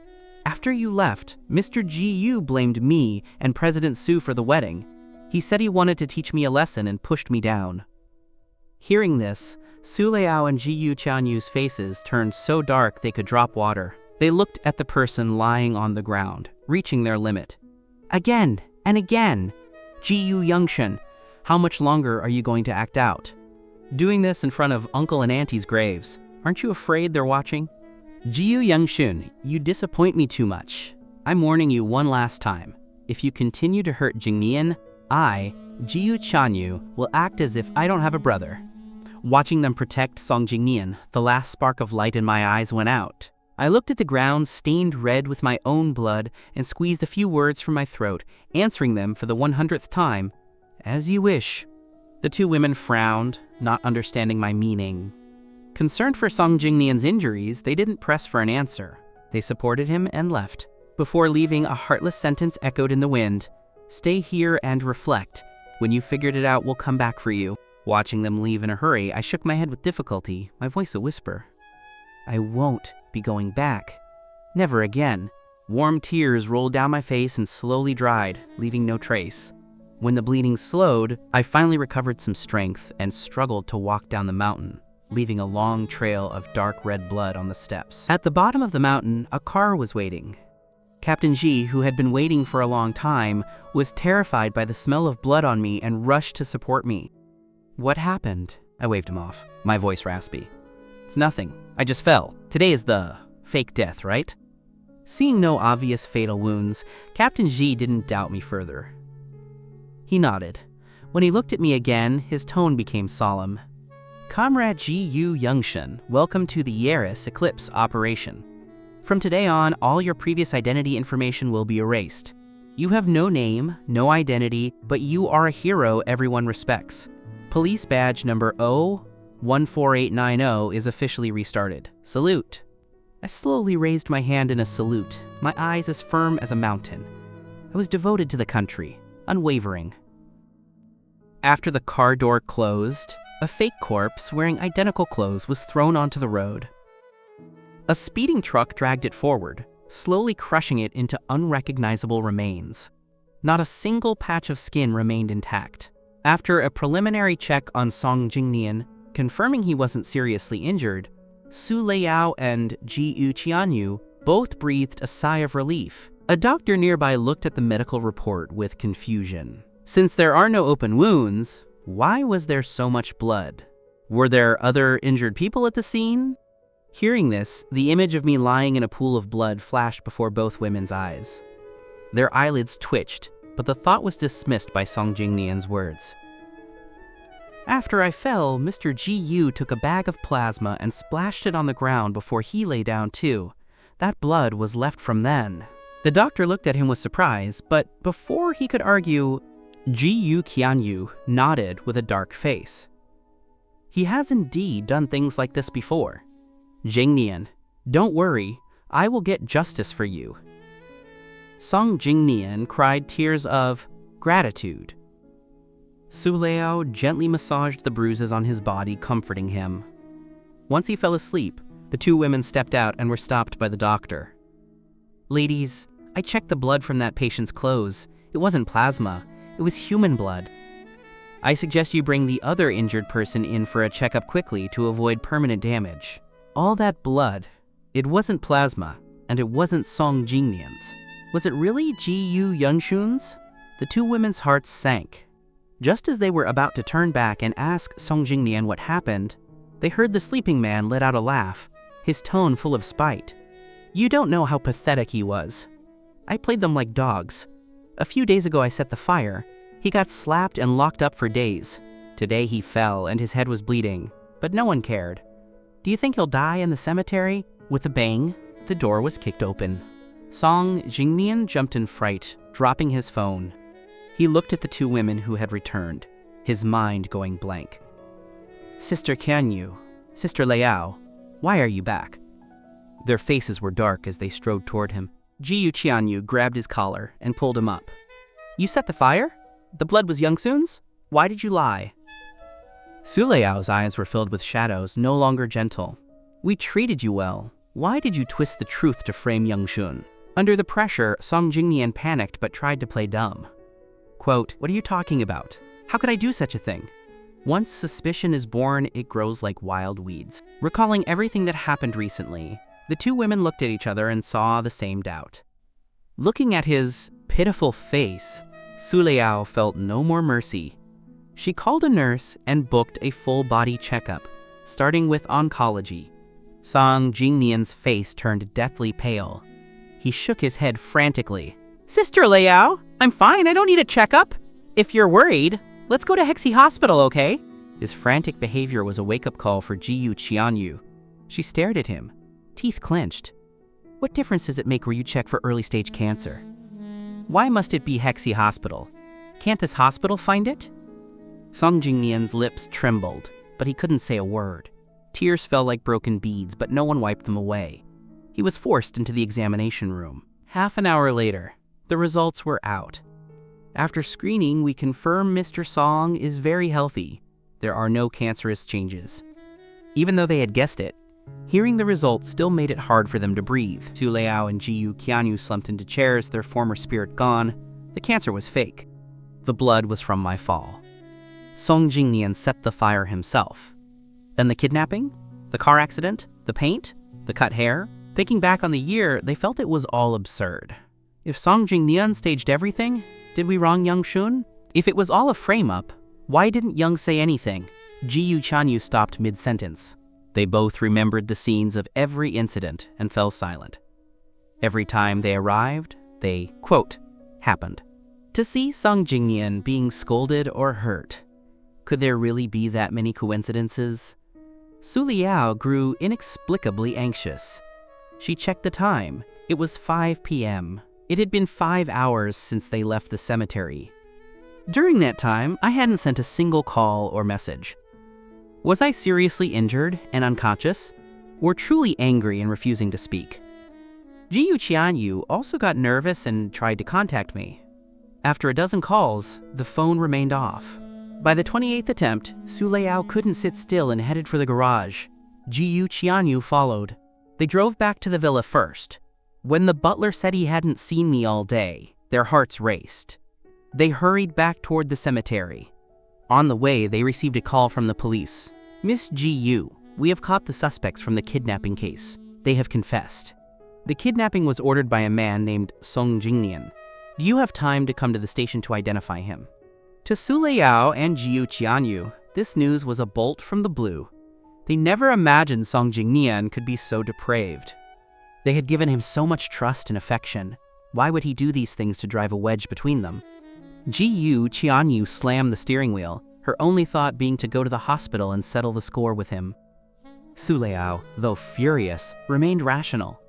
After you left, Mr. Gu blamed me and President Su for the wedding. He said he wanted to teach me a lesson and pushed me down. Hearing this, Su Liao and Gu Qianyu's faces turned so dark they could drop water. They looked at the person lying on the ground, reaching their limit. Again and again. Gu Yongshen, how much longer are you going to act out? Doing this in front of Uncle and Auntie's graves. Aren't you afraid they're watching? Gu Yongshen, you disappoint me too much. I'm warning you one last time. If you continue to hurt Jingnian, I, Gu Qianyu, will act as if I don't have a brother. Watching them protect Song Jingnian, the last spark of light in my eyes went out. I looked at the ground stained red with my own blood and squeezed a few words from my throat, answering them for the 100th time. As you wish. The two women frowned, not understanding my meaning. Concerned for Song Jingnian's injuries, they didn't press for an answer. They supported him and left. Before leaving, a heartless sentence echoed in the wind. Stay here and reflect. When you figured it out, we'll come back for you. Watching them leave in a hurry, I shook my head with difficulty, my voice a whisper. I won't be going back. Never again. Warm tears rolled down my face and slowly dried, leaving no trace. When the bleeding slowed, I finally recovered some strength and struggled to walk down the mountain, leaving a long trail of dark red blood on the steps. At the bottom of the mountain, a car was waiting. Captain Ji, who had been waiting for a long time, was terrified by the smell of blood on me and rushed to support me. What happened? I waved him off, my voice raspy. It's nothing. I just fell. Today is the fake death, right? Seeing no obvious fatal wounds, Captain Ji didn't doubt me further. He nodded. When he looked at me again, his tone became solemn. Comrade Gu Yongshen, welcome to the Yaris Eclipse operation. From today on, all your previous identity information will be erased. You have no name, no identity, but you are a hero everyone respects. Police badge number 014890 is officially restarted. Salute. I slowly raised my hand in a salute, my eyes as firm as a mountain. I was devoted to the country, unwavering. After the car door closed, a fake corpse wearing identical clothes was thrown onto the road. A speeding truck dragged it forward, slowly crushing it into unrecognizable remains. Not a single patch of skin remained intact. After a preliminary check on Song Jingnian, confirming he wasn't seriously injured, Su Liao and Gu Qianyu both breathed a sigh of relief. A doctor nearby looked at the medical report with confusion. Since there are no open wounds, why was there so much blood? Were there other injured people at the scene? Hearing this, the image of me lying in a pool of blood flashed before both women's eyes. Their eyelids twitched, but the thought was dismissed by Song Jingnian's words. After I fell, Mr. Gu took a bag of plasma and splashed it on the ground before he lay down too. That blood was left from then. The doctor looked at him with surprise, but before he could argue, Gu Qianyu nodded with a dark face. He has indeed done things like this before. Jingnian, don't worry, I will get justice for you. Song Jingnian cried tears of gratitude. Su Liao gently massaged the bruises on his body, comforting him. Once he fell asleep, the two women stepped out and were stopped by the doctor. Ladies, I checked the blood from that patient's clothes. It wasn't plasma, it was human blood. I suggest you bring the other injured person in for a checkup quickly to avoid permanent damage. All that blood, it wasn't plasma, and it wasn't Song Jingnian's. Was it really Gu Yongshen's? The two women's hearts sank. Just as they were about to turn back and ask Song Jingnian what happened, they heard the sleeping man let out a laugh, his tone full of spite. You don't know how pathetic he was. I played them like dogs. A few days ago I set the fire. He got slapped and locked up for days. Today he fell and his head was bleeding, but no one cared. Do you think he'll die in the cemetery? With a bang, the door was kicked open. Song Jingnian jumped in fright, dropping his phone. He looked at the two women who had returned, his mind going blank. Sister Qianyu, Sister Liao, why are you back? Their faces were dark as they strode toward him. Gu Qianyu grabbed his collar and pulled him up. You set the fire? The blood was Yongshen's? Why did you lie? Su Liao's eyes were filled with shadows, no longer gentle. We treated you well. Why did you twist the truth to frame Yongshen? Under the pressure, Song Jingnian panicked but tried to play dumb. Quote, "What are you talking about? How could I do such a thing?" Once suspicion is born, it grows like wild weeds. Recalling everything that happened recently, the two women looked at each other and saw the same doubt. Looking at his pitiful face, Su Liao felt no more mercy. She called a nurse and booked a full-body checkup, starting with oncology. Song Jingnian's face turned deathly pale. He shook his head frantically. "Sister Liao, I'm fine, I don't need a checkup. If you're worried, let's go to Hexi Hospital, okay?" His frantic behavior was a wake-up call for Jiyu Qianyu. She stared at him, teeth clenched. "What difference does it make where you check for early-stage cancer? Why must it be Hexi Hospital? Can't this hospital find it?" Song Jingnian's lips trembled, but he couldn't say a word. Tears fell like broken beads, but no one wiped them away. He was forced into the examination room. Half an hour later, the results were out. After screening, we confirm Mr. Song is very healthy. There are no cancerous changes. Even though they had guessed it, hearing the results still made it hard for them to breathe. Su Liao and Jiyu Qianyu slumped into chairs, their former spirit gone. The cancer was fake. The blood was from my fall. Song Jingnian set the fire himself. Then the kidnapping? The car accident? The paint? The cut hair? Thinking back on the year, they felt it was all absurd. If Song Jingnian staged everything, did we wrong Young Shun? If it was all a frame-up, why didn't Young say anything? Jiyu Qianyu stopped mid-sentence. They both remembered the scenes of every incident and fell silent. Every time they arrived, they, quote, happened. To see Song Jingnian being scolded or hurt, could there really be that many coincidences? Su Liao grew inexplicably anxious. She checked the time. It was 5 p.m. It had been 5 hours since they left the cemetery. During that time, I hadn't sent a single call or message. Was I seriously injured and unconscious, or truly angry and refusing to speak? Jiyu Qianyu also got nervous and tried to contact me. After a dozen calls, the phone remained off. By the 28th attempt, Su Liao couldn't sit still and headed for the garage. Jiyu Qianyu followed. They drove back to the villa first. When the butler said he hadn't seen me all day, their hearts raced. They hurried back toward the cemetery. On the way, they received a call from the police. "Miss Jiyu, we have caught the suspects from the kidnapping case. They have confessed. The kidnapping was ordered by a man named Song Jingnian. Do you have time to come to the station to identify him?" To Su Liao and Jiyu Qianyu, this news was a bolt from the blue. They never imagined Song Jingnian could be so depraved. They had given him so much trust and affection. Why would he do these things to drive a wedge between them? Jiyu Qianyu slammed the steering wheel, her only thought being to go to the hospital and settle the score with him. Su Liao, though furious, remained rational.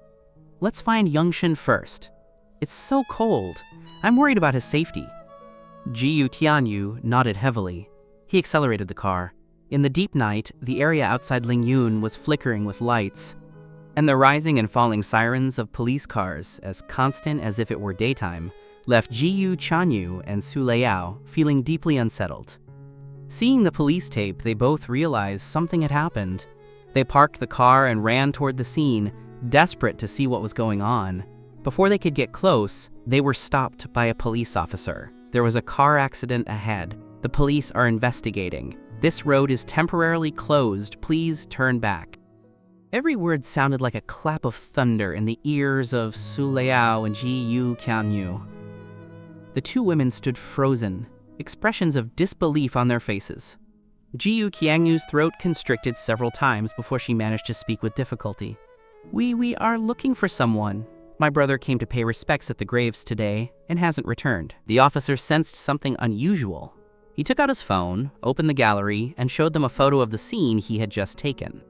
"Let's find Youngshin first. It's so cold. I'm worried about his safety." Jiyu Qianyu nodded heavily. He accelerated the car. In the deep night, the area outside Lingyun was flickering with lights, and the rising and falling sirens of police cars, as constant as if it were daytime, left Jiyu Qianyu and Su Liao feeling deeply unsettled. Seeing the police tape, they both realized something had happened. They parked the car and ran toward the scene, desperate to see what was going on. Before they could get close, they were stopped by a police officer. There was a car accident ahead. The police are investigating. This road is temporarily closed. Please turn back. Every word sounded like a clap of thunder in the ears of Su Liao and Jiyu Qianyu. The two women stood frozen, expressions of disbelief on their faces. Jiyu Qianyu's throat constricted several times before she managed to speak with difficulty. We are looking for someone. My brother came to pay respects at the graves today and hasn't returned." The officer sensed something unusual. He took out his phone, opened the gallery, and showed them a photo of the scene he had just taken.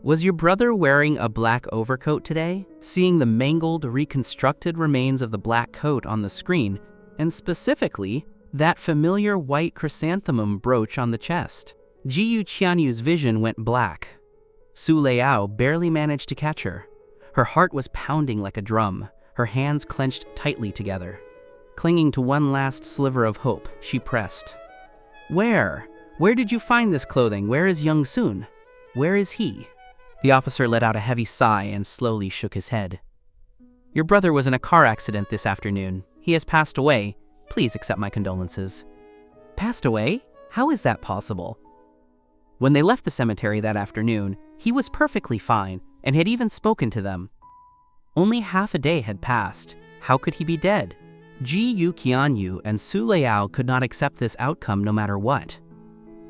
"Was your brother wearing a black overcoat today?" Seeing the mangled, reconstructed remains of the black coat on the screen, and specifically, that familiar white chrysanthemum brooch on the chest, Jiyu Qianyu's vision went black. Su Liao barely managed to catch her. Her heart was pounding like a drum, her hands clenched tightly together. Clinging to one last sliver of hope, she pressed. Where did you find this clothing? Where is Young Soon? Where is he?" The officer let out a heavy sigh and slowly shook his head. Your brother was in a car accident this afternoon. He has passed away. Please accept my condolences." Passed away? How is that possible? When they left the cemetery that afternoon, he was perfectly fine and had even spoken to them. Only half a day had passed. How could he be dead? Ji-yu Qianyu and Su Liao could not accept this outcome no matter what.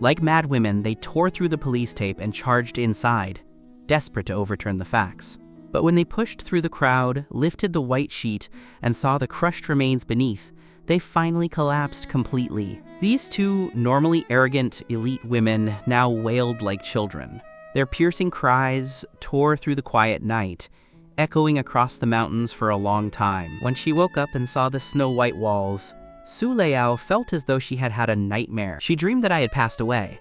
Like mad women, they tore through the police tape and charged inside, desperate to overturn the facts. But when they pushed through the crowd, lifted the white sheet, and saw the crushed remains beneath, they finally collapsed completely. These two normally arrogant, elite women now wailed like children. Their piercing cries tore through the quiet night, echoing across the mountains for a long time. When she woke up and saw the snow-white walls, Su Liao felt as though she had had a nightmare. She dreamed that I had passed away.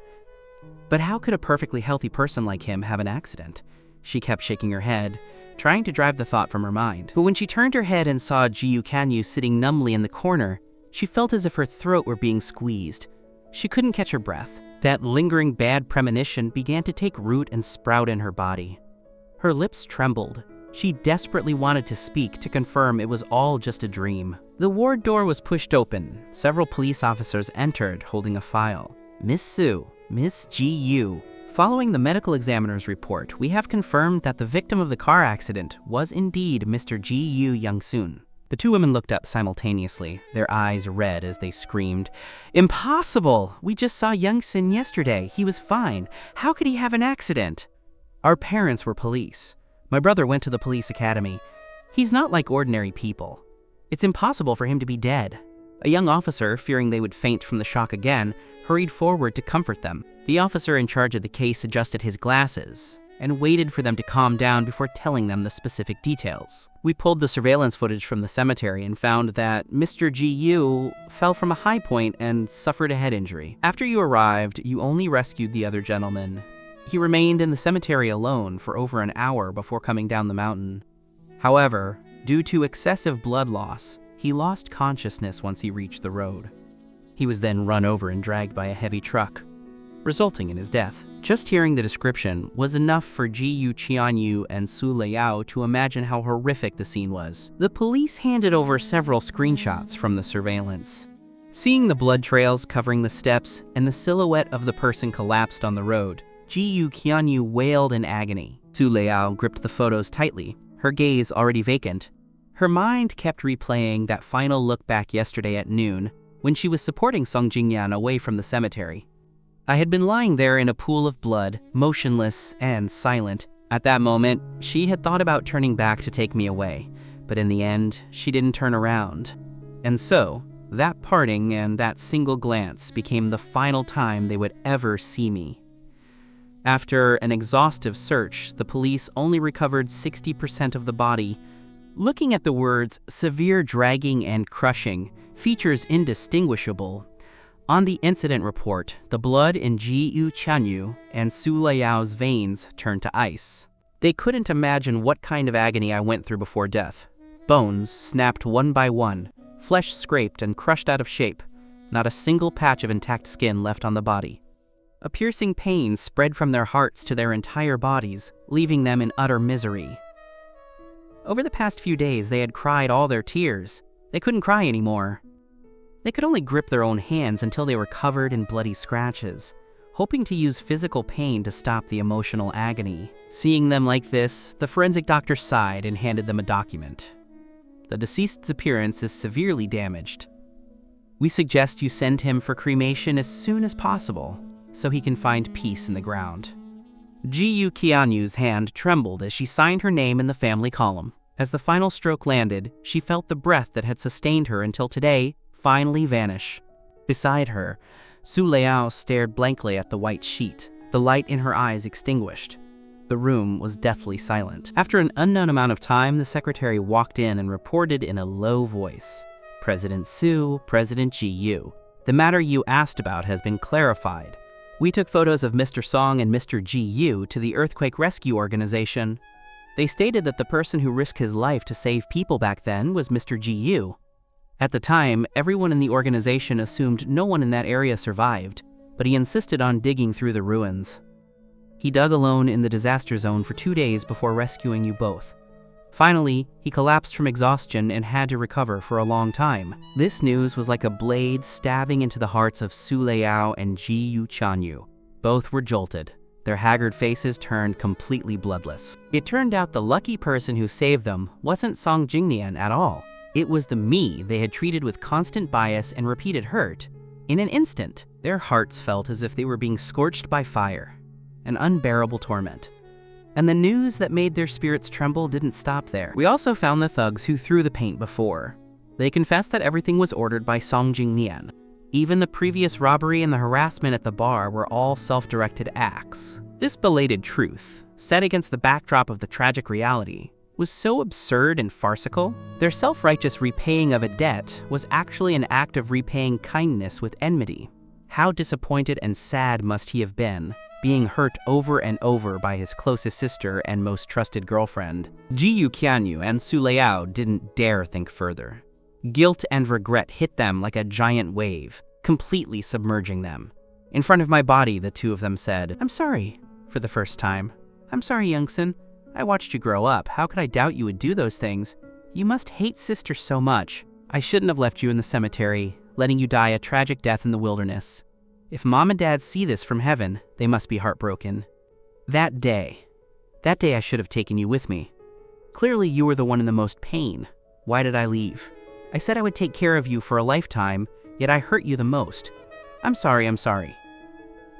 But how could a perfectly healthy person like him have an accident? She kept shaking her head, trying to drive the thought from her mind. But when she turned her head and saw Ji-yu Kanyu sitting numbly in the corner, she felt as if her throat were being squeezed. She couldn't catch her breath. That lingering bad premonition began to take root and sprout in her body. Her lips trembled. She desperately wanted to speak to confirm it was all just a dream. The ward door was pushed open. Several police officers entered, holding a file. "Miss Su, Miss Ji-yu. Following the medical examiner's report, we have confirmed that the victim of the car accident was indeed Mr. Ji-yu Young-soon." The two women looked up simultaneously, their eyes red as they screamed, "Impossible! We just saw Young-soon yesterday. He was fine. How could he have an accident?" Our parents were police. My brother went to the police academy. He's not like ordinary people. It's impossible for him to be dead. A young officer, fearing they would faint from the shock again, hurried forward to comfort them. The officer in charge of the case adjusted his glasses and waited for them to calm down before telling them the specific details. We pulled the surveillance footage from the cemetery and found that Mr. Ji-yu fell from a high point and suffered a head injury. After you arrived, you only rescued the other gentleman. He remained in the cemetery alone for over an hour before coming down the mountain. However, due to excessive blood loss, he lost consciousness once he reached the road. He was then run over and dragged by a heavy truck, resulting in his death. Just hearing the description was enough for Ji-yu Qianyu and Su Liao to imagine how horrific the scene was. The police handed over several screenshots from the surveillance. Seeing the blood trails covering the steps and the silhouette of the person collapsed on the road, Ji-yu Qianyu wailed in agony. Su Liao gripped the photos tightly, her gaze already vacant. Her mind kept replaying that final look back yesterday at noon, when she was supporting Song Jingyan away from the cemetery. I had been lying there in a pool of blood, motionless and silent. At that moment, she had thought about turning back to take me away, but in the end, she didn't turn around. And so, that parting and that single glance became the final time they would ever see me. After an exhaustive search, the police only recovered 60% of the body. Looking at the words "severe dragging and crushing," features indistinguishable. On the incident report, the blood in Ji-yu Qianyu and Su Liao's veins turned to ice. They couldn't imagine what kind of agony I went through before death. Bones snapped one by one, flesh scraped and crushed out of shape, not a single patch of intact skin left on the body. A piercing pain spread from their hearts to their entire bodies, leaving them in utter misery. Over the past few days, they had cried all their tears. They couldn't cry anymore. They could only grip their own hands until they were covered in bloody scratches, hoping to use physical pain to stop the emotional agony. Seeing them like this, the forensic doctor sighed and handed them a document. The deceased's appearance is severely damaged. We suggest you send him for cremation as soon as possible, so he can find peace in the ground. Ji-yu Qianyu's hand trembled as she signed her name in the family column. As the final stroke landed, she felt the breath that had sustained her until today finally vanish. Beside her, Su Liao stared blankly at the white sheet, the light in her eyes extinguished. The room was deathly silent. After an unknown amount of time, the secretary walked in and reported in a low voice, "President Su, President Ji-yu, the matter you asked about has been clarified. We took photos of Mr. Song and Mr. Ji-yu to the Earthquake Rescue Organization. They stated that the person who risked his life to save people back then was Mr. Ji-yu. At the time, everyone in the organization assumed no one in that area survived, but he insisted on digging through the ruins. He dug alone in the disaster zone for 2 days before rescuing you both. Finally, he collapsed from exhaustion and had to recover for a long time. This news was like a blade stabbing into the hearts of Su Liao and Ji Chanyu. Both were jolted. Their haggard faces turned completely bloodless. It turned out the lucky person who saved them wasn't Song Jingnian at all. It was the me they had treated with constant bias and repeated hurt. In an instant, their hearts felt as if they were being scorched by fire, an unbearable torment. And the news that made their spirits tremble didn't stop there. We also found the thugs who threw the paint before. They confessed that everything was ordered by Song Jingnian. Even the previous robbery and the harassment at the bar were all self-directed acts. This belated truth, set against the backdrop of the tragic reality, was so absurd and farcical. Their self-righteous repaying of a debt was actually an act of repaying kindness with enmity. How disappointed and sad must he have been, being hurt over and over by his closest sister and most trusted girlfriend. Ji Qianyu and Su Liao didn't dare think further. Guilt and regret hit them like a giant wave, completely submerging them. In front of my body, the two of them said, "I'm sorry," for the first time. "I'm sorry, Youngson. I watched you grow up. How could I doubt you would do those things? You must hate sister so much. I shouldn't have left you in the cemetery, letting you die a tragic death in the wilderness. If Mom and Dad see this from heaven, they must be heartbroken. That day I should have taken you with me. Clearly you were the one in the most pain. Why did I leave? I said I would take care of you for a lifetime, yet I hurt you the most. I'm sorry, I'm sorry."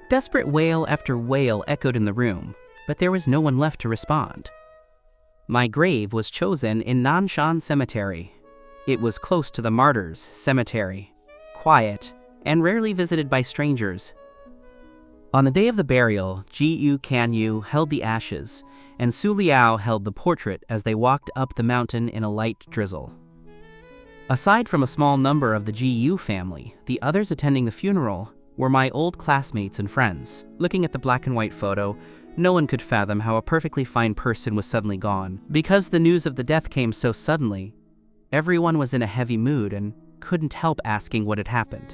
Desperate wail after wail echoed in the room, but there was no one left to respond. My grave was chosen in Nanshan Cemetery. It was close to the Martyrs' Cemetery, quiet, and rarely visited by strangers. On the day of the burial, Ji Qianyu held the ashes, and Su Liao held the portrait as they walked up the mountain in a light drizzle. Aside from a small number of the Ji family, the others attending the funeral were my old classmates and friends. Looking at the black and white photo, no one could fathom how a perfectly fine person was suddenly gone. Because the news of the death came so suddenly, everyone was in a heavy mood and couldn't help asking what had happened.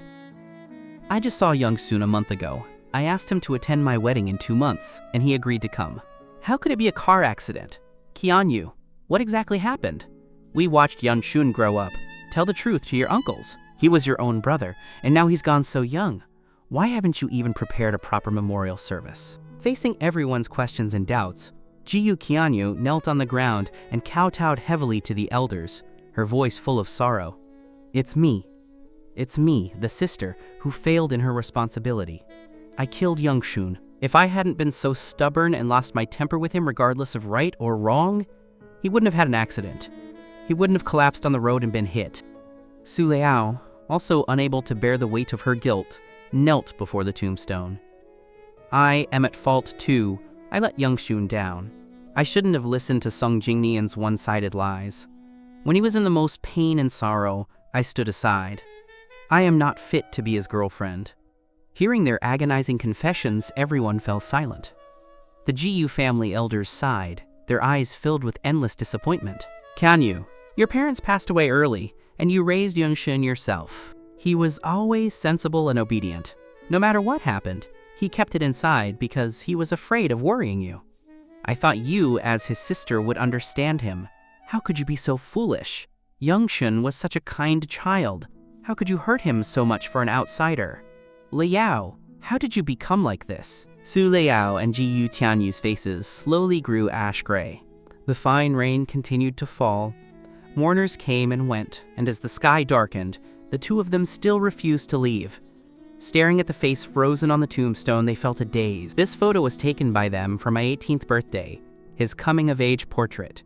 I just saw Young-soon a month ago. I asked him to attend my wedding in 2 months, and he agreed to come. How could it be a car accident? Qianyu, what exactly happened? We watched Young-soon grow up. Tell the truth to your uncles. He was your own brother, and now he's gone so young. Why haven't you even prepared a proper memorial service? Facing everyone's questions and doubts, Ji Qianyu knelt on the ground and kowtowed heavily to the elders, her voice full of sorrow. It's me, the sister, who failed in her responsibility. I killed Young-soon. If I hadn't been so stubborn and lost my temper with him regardless of right or wrong, he wouldn't have had an accident. He wouldn't have collapsed on the road and been hit. Su Liao, also unable to bear the weight of her guilt, knelt before the tombstone. I am at fault too. I let Young-soon down. I shouldn't have listened to Song Jingnian's one-sided lies. When he was in the most pain and sorrow, I stood aside. I am not fit to be his girlfriend. Hearing their agonizing confessions, everyone fell silent. The Ji family elders sighed, their eyes filled with endless disappointment. Qianyu, your parents passed away early, and you raised Young-soon yourself. He was always sensible and obedient. No matter what happened, he kept it inside because he was afraid of worrying you. I thought you, as his sister, would understand him. How could you be so foolish? Young-soon was such a kind child. How could you hurt him so much for an outsider? Liao, how did you become like this? Su Liao and Ji Qianyu's faces slowly grew ash-gray. The fine rain continued to fall. Mourners came and went, and as the sky darkened, the two of them still refused to leave. Staring at the face frozen on the tombstone, they felt a daze. This photo was taken by them for my 18th birthday, his coming-of-age portrait.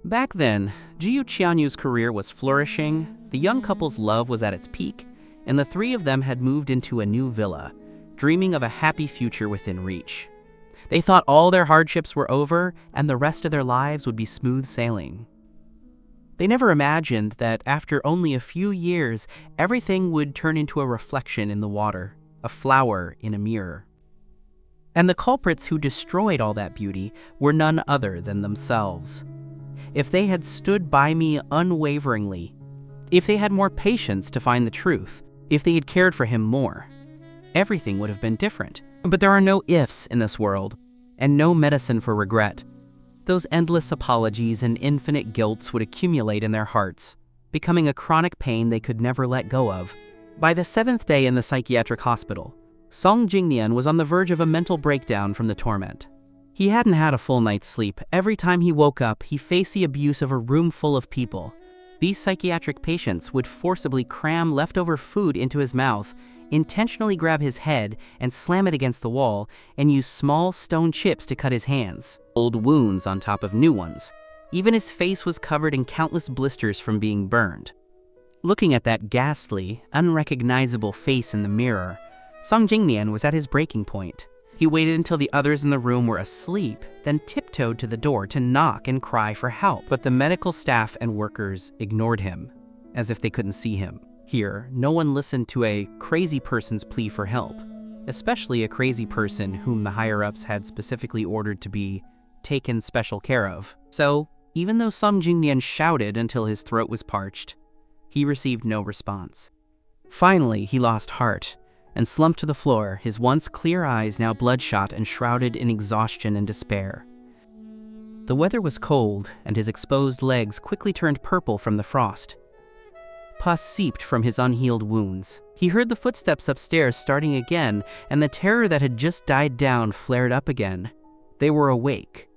Back then, Ji Qianyu's career was flourishing, the young couple's love was at its peak, and the three of them had moved into a new villa, dreaming of a happy future within reach. They thought all their hardships were over, and the rest of their lives would be smooth sailing. They never imagined that after only a few years, everything would turn into a reflection in the water, a flower in a mirror. And the culprits who destroyed all that beauty were none other than themselves. If they had stood by me unwaveringly, if they had more patience to find the truth, if they had cared for him more, everything would have been different. But there are no ifs in this world, and no medicine for regret. Those endless apologies and infinite guilts would accumulate in their hearts, becoming a chronic pain they could never let go of. By the 7th day in the psychiatric hospital, Song Jingnian was on the verge of a mental breakdown from the torment. He hadn't had a full night's sleep. Every time he woke up, he faced the abuse of a room full of people. These psychiatric patients would forcibly cram leftover food into his mouth, intentionally grab his head and slam it against the wall, and use small stone chips to cut his hands. Old wounds on top of new ones. Even his face was covered in countless blisters from being burned. Looking at that ghastly, unrecognizable face in the mirror, Song Jingnian was at his breaking point. He waited until the others in the room were asleep, then tiptoed to the door to knock and cry for help. But the medical staff and workers ignored him, as if they couldn't see him. Here, no one listened to a crazy person's plea for help, especially a crazy person whom the higher-ups had specifically ordered to be taken special care of. So, even though Song Jingnian shouted until his throat was parched, he received no response. Finally, he lost heart and slumped to the floor, his once clear eyes now bloodshot and shrouded in exhaustion and despair. The weather was cold, and his exposed legs quickly turned purple from the frost. Pus seeped from his unhealed wounds. He heard the footsteps upstairs starting again, and the terror that had just died down flared up again. They were awake.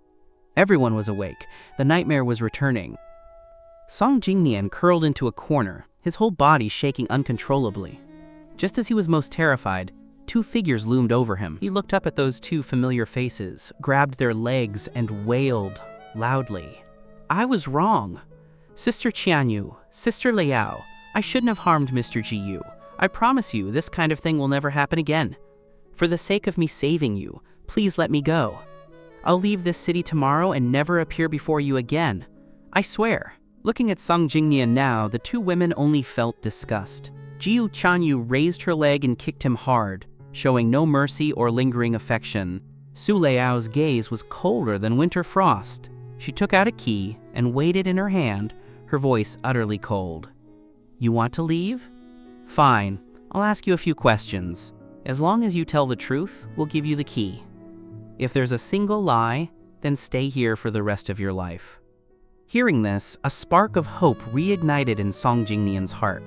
Everyone was awake. The nightmare was returning. Song Jingnian curled into a corner, his whole body shaking uncontrollably. Just as he was most terrified, 2 figures loomed over him. He looked up at those 2 familiar faces, grabbed their legs, and wailed loudly. "I was wrong. Sister Qianyu, Sister Liao, I shouldn't have harmed Mr. Jiyu. I promise you this kind of thing will never happen again. For the sake of me saving you, please let me go. I'll leave this city tomorrow and never appear before you again. I swear." Looking at Song Jingnian now, the 2 women only felt disgust. Jiyu Qianyu raised her leg and kicked him hard, showing no mercy or lingering affection. Su Liao's gaze was colder than winter frost. She took out a key and weighed it in her hand, her voice utterly cold. "You want to leave? Fine, I'll ask you a few questions. As long as you tell the truth, we'll give you the key. If there's a single lie, then stay here for the rest of your life." Hearing this, a spark of hope reignited in Song Jingnian's heart.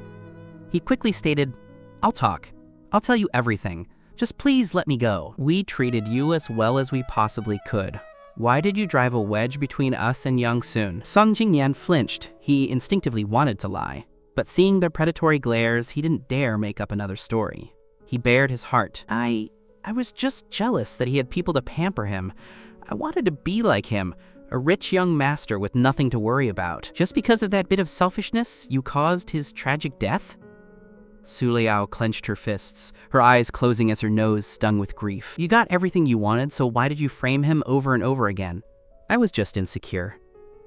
He quickly stated, "I'll talk. I'll tell you everything. Just please let me go. We treated you as well as we possibly could. Why did you drive a wedge between us and Young Soon?" Song Jingnian flinched. He instinctively wanted to lie, but seeing their predatory glares, he didn't dare make up another story. He bared his heart. I was just jealous that he had people to pamper him. I wanted to be like him, a rich young master with nothing to worry about. Just because of that bit of selfishness, you caused his tragic death? Su Liao clenched her fists, her eyes closing as her nose stung with grief. "You got everything you wanted, so why did you frame him over and over again?" "I was just insecure.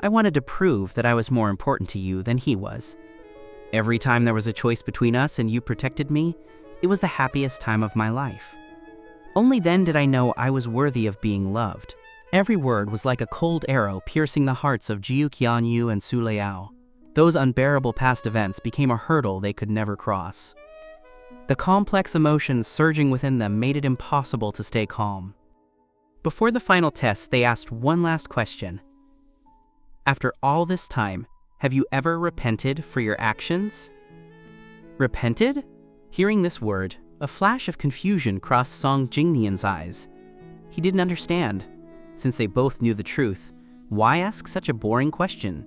I wanted to prove that I was more important to you than he was. Every time there was a choice between us and you protected me, it was the happiest time of my life. Only then did I know I was worthy of being loved." Every word was like a cold arrow piercing the hearts of Jiyu Qianyu and Su Liao. Those unbearable past events became a hurdle they could never cross. The complex emotions surging within them made it impossible to stay calm. Before the final test, they asked one last question. "After all this time, have you ever repented for your actions?" Repented? Hearing this word, a flash of confusion crossed Song Jingnian's eyes. He didn't understand. Since they both knew the truth, why ask such a boring question?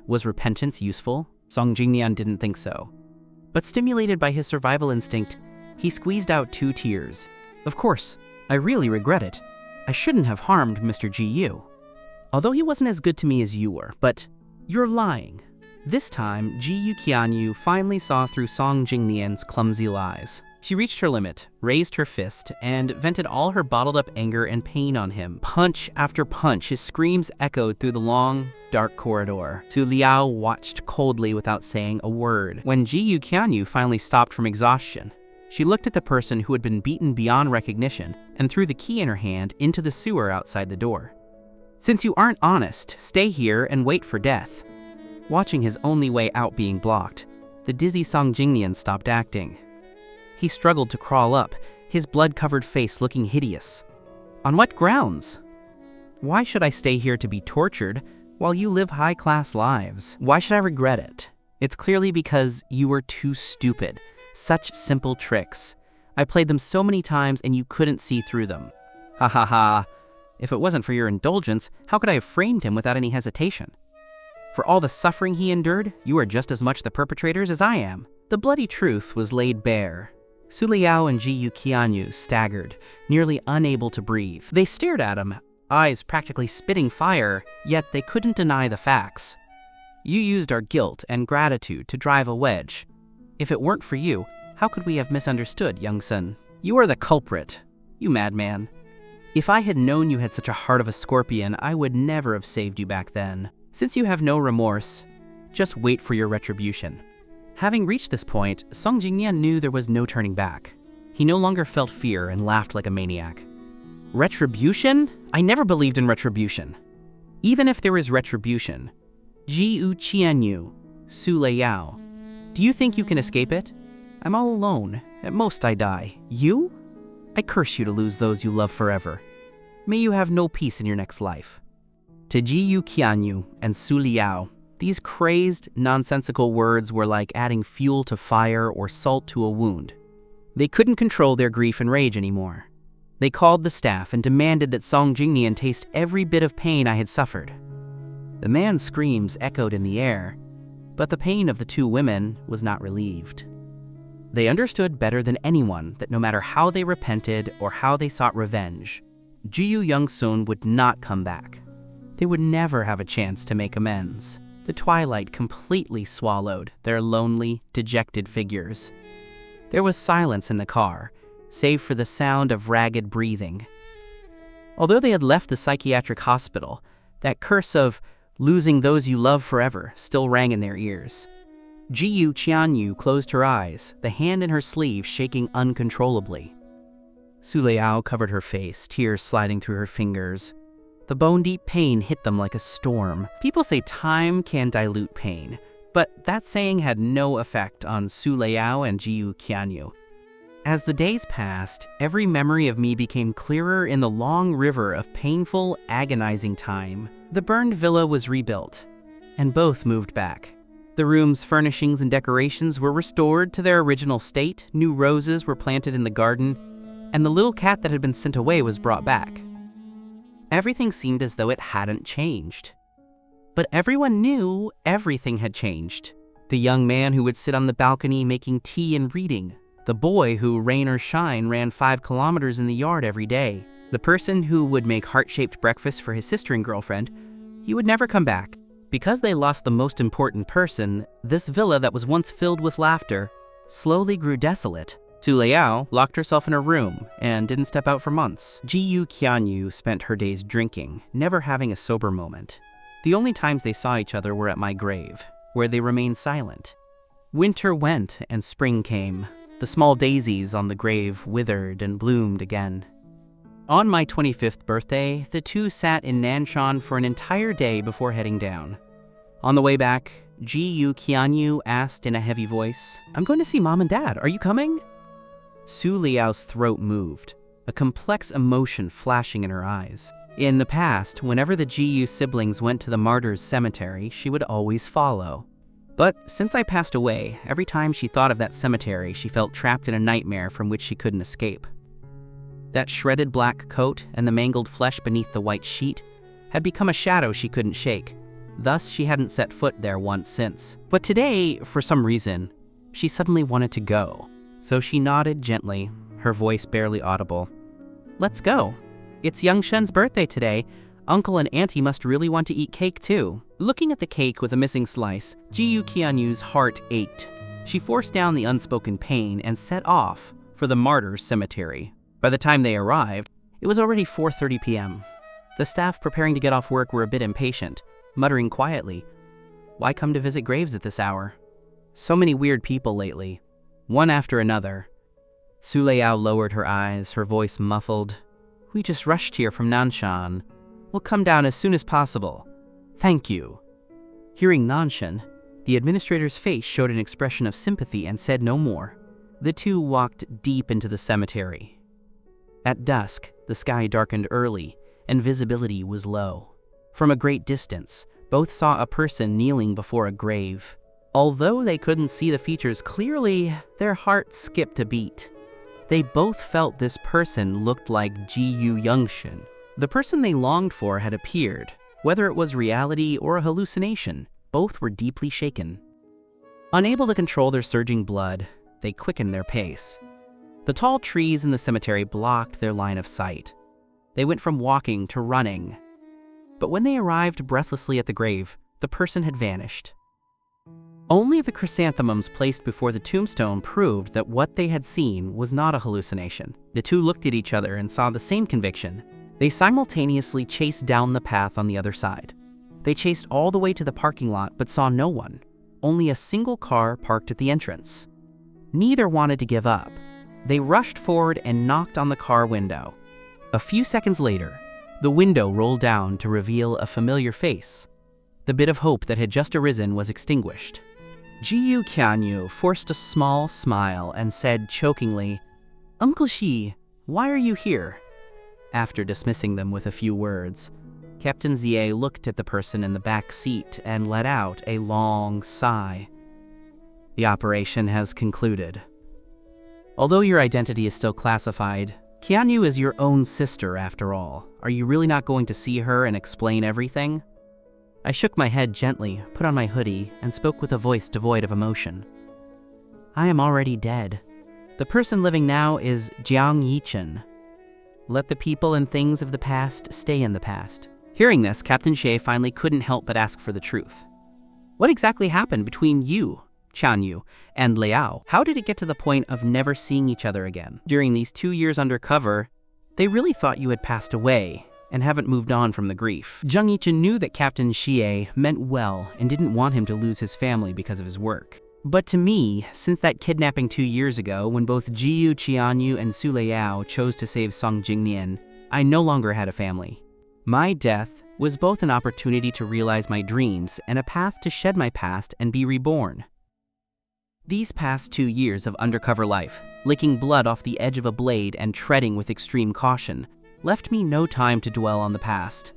Was repentance useful? Song Jingnian didn't think so. But stimulated by his survival instinct, he squeezed out 2 tears. "Of course, I really regret it. I shouldn't have harmed Mr. Jiyu. Although he wasn't as good to me as you were, but you're lying." This time, Jiyu Qianyu finally saw through Song Jingnian's clumsy lies. She reached her limit, raised her fist, and vented all her bottled-up anger and pain on him. Punch after punch, his screams echoed through the long, dark corridor. Su Liao watched coldly without saying a word. When Jiyu Qianyu finally stopped from exhaustion, she looked at the person who had been beaten beyond recognition and threw the key in her hand into the sewer outside the door. "Since you aren't honest, stay here and wait for death." Watching his only way out being blocked, the dizzy Song Jingnian stopped acting. He struggled to crawl up, his blood-covered face looking hideous. On what grounds? Why should I stay here to be tortured while you live high-class lives? Why should I regret it? It's clearly because you were too stupid. Such simple tricks. I played them so many times and you couldn't see through them. Ha ha ha. If it wasn't for your indulgence, how could I have framed him without any hesitation? For all the suffering he endured, you are just as much the perpetrators as I am. The bloody truth was laid bare. Su Liao and Ji Yu Qianyu staggered, nearly unable to breathe. They stared at him, eyes practically spitting fire, yet they couldn't deny the facts. You used our guilt and gratitude to drive a wedge. If it weren't for you, how could we have misunderstood, young son? You are the culprit, you madman. If I had known you had such a heart of a scorpion, I would never have saved you back then. Since you have no remorse, just wait for your retribution. Having reached this point, Song Jingyan knew there was no turning back. He no longer felt fear and laughed like a maniac. Retribution? I never believed in retribution. Even if there is retribution, Ji Yu Qianyu, Su Liao, do you think you can escape it? I'm all alone. At most I die. You? I curse you to lose those you love forever. May you have no peace in your next life. To Ji Yu Qianyu and Su Liao, these crazed, nonsensical words were like adding fuel to fire or salt to a wound. They couldn't control their grief and rage anymore. They called the staff and demanded that Song Jingyan taste every bit of pain I had suffered. The man's screams echoed in the air, but the pain of the two women was not relieved. They understood better than anyone that no matter how they repented or how they sought revenge, Ji Yu Young-sun would not come back. They would never have a chance to make amends. The twilight completely swallowed their lonely, dejected figures. There was silence in the car, save for the sound of ragged breathing. Although they had left the psychiatric hospital, that curse of losing those you love forever still rang in their ears. Ji Yu Qianyu closed her eyes, the hand in her sleeve shaking uncontrollably. Su Liao covered her face, tears sliding through her fingers. The bone-deep pain hit them like a storm. People say time can dilute pain, but that saying had no effect on Su Liao and Ji Yu Qianyu. As the days passed, every memory of me became clearer in the long river of painful, agonizing time. The burned villa was rebuilt, and both moved back. The room's furnishings and decorations were restored to their original state, new roses were planted in the garden, and the little cat that had been sent away was brought back. Everything seemed as though it hadn't changed. But everyone knew everything had changed. The young man who would sit on the balcony making tea and reading. The boy who, rain or shine, ran 5 kilometers in the yard every day. The person who would make heart-shaped breakfast for his sister and girlfriend. He would never come back. Because they lost the most important person, this villa that was once filled with laughter slowly grew desolate. Su Liao locked herself in her room and didn't step out for months. Ji Yu Qianyu spent her days drinking, never having a sober moment. The only times they saw each other were at my grave, where they remained silent. Winter went and spring came. The small daisies on the grave withered and bloomed again. On my 25th birthday, the two sat in Nanshan for an entire day before heading down. On the way back, Ji Yu Qianyu asked in a heavy voice, "I'm going to see Mom and Dad. Are you coming?" Su Liao's throat moved, a complex emotion flashing in her eyes. In the past, whenever the Ji Yu siblings went to the martyrs' cemetery, she would always follow. But since I passed away, every time she thought of that cemetery, she felt trapped in a nightmare from which she couldn't escape. That shredded black coat and the mangled flesh beneath the white sheet had become a shadow she couldn't shake. Thus, she hadn't set foot there once since. But today, for some reason, she suddenly wanted to go. So she nodded gently, her voice barely audible. "Let's go. It's Young Shen's birthday today. Uncle and Auntie must really want to eat cake too." Looking at the cake with a missing slice, Ji Yu Qianyu's heart ached. She forced down the unspoken pain and set off for the martyrs' cemetery. By the time they arrived, it was already 4:30 p.m. The staff preparing to get off work were a bit impatient, muttering quietly, "Why come to visit graves at this hour? So many weird people lately, one after another." Su Liao lowered her eyes, her voice muffled. "We just rushed here from Nanshan. We'll come down as soon as possible. Thank you." Hearing Nanshan, the administrator's face showed an expression of sympathy and said no more. The two walked deep into the cemetery. At dusk, the sky darkened early, and visibility was low. From a great distance, both saw a person kneeling before a grave. Although they couldn't see the features clearly, their hearts skipped a beat. They both felt this person looked like Ji-yu Youngshin. The person they longed for had appeared. Whether it was reality or a hallucination, both were deeply shaken. Unable to control their surging blood, they quickened their pace. The tall trees in the cemetery blocked their line of sight. They went from walking to running. But when they arrived breathlessly at the grave, the person had vanished. Only the chrysanthemums placed before the tombstone proved that what they had seen was not a hallucination. The two looked at each other and saw the same conviction. They simultaneously chased down the path on the other side. They chased all the way to the parking lot but saw no one, only a single car parked at the entrance. Neither wanted to give up. They rushed forward and knocked on the car window. A few seconds later, the window rolled down to reveal a familiar face. The bit of hope that had just arisen was extinguished. Ji-yu Kyanyu forced a small smile and said chokingly, "Uncle Shi, why are you here?" After dismissing them with a few words, Captain Zie looked at the person in the back seat and let out a long sigh. "The operation has concluded. Although your identity is still classified, Kyanyu is your own sister after all. Are you really not going to see her and explain everything?" I shook my head gently, put on my hoodie, and spoke with a voice devoid of emotion. "I am already dead. The person living now is Jiang Yichen. Let the people and things of the past stay in the past." Hearing this, Captain Xie finally couldn't help but ask for the truth. "What exactly happened between you, Chanyu, and Liao? How did it get to the point of never seeing each other again? During these 2 years undercover, they really thought you had passed away and haven't moved on from the grief." Jiang Yichen knew that Captain Xie meant well and didn't want him to lose his family because of his work. But to me, since that kidnapping 2 years ago when both Ji-yu Qianyu and Su Liao chose to save Song Jingnian, I no longer had a family. My death was both an opportunity to realize my dreams and a path to shed my past and be reborn. These past 2 years of undercover life, licking blood off the edge of a blade and treading with extreme caution, left me no time to dwell on the past.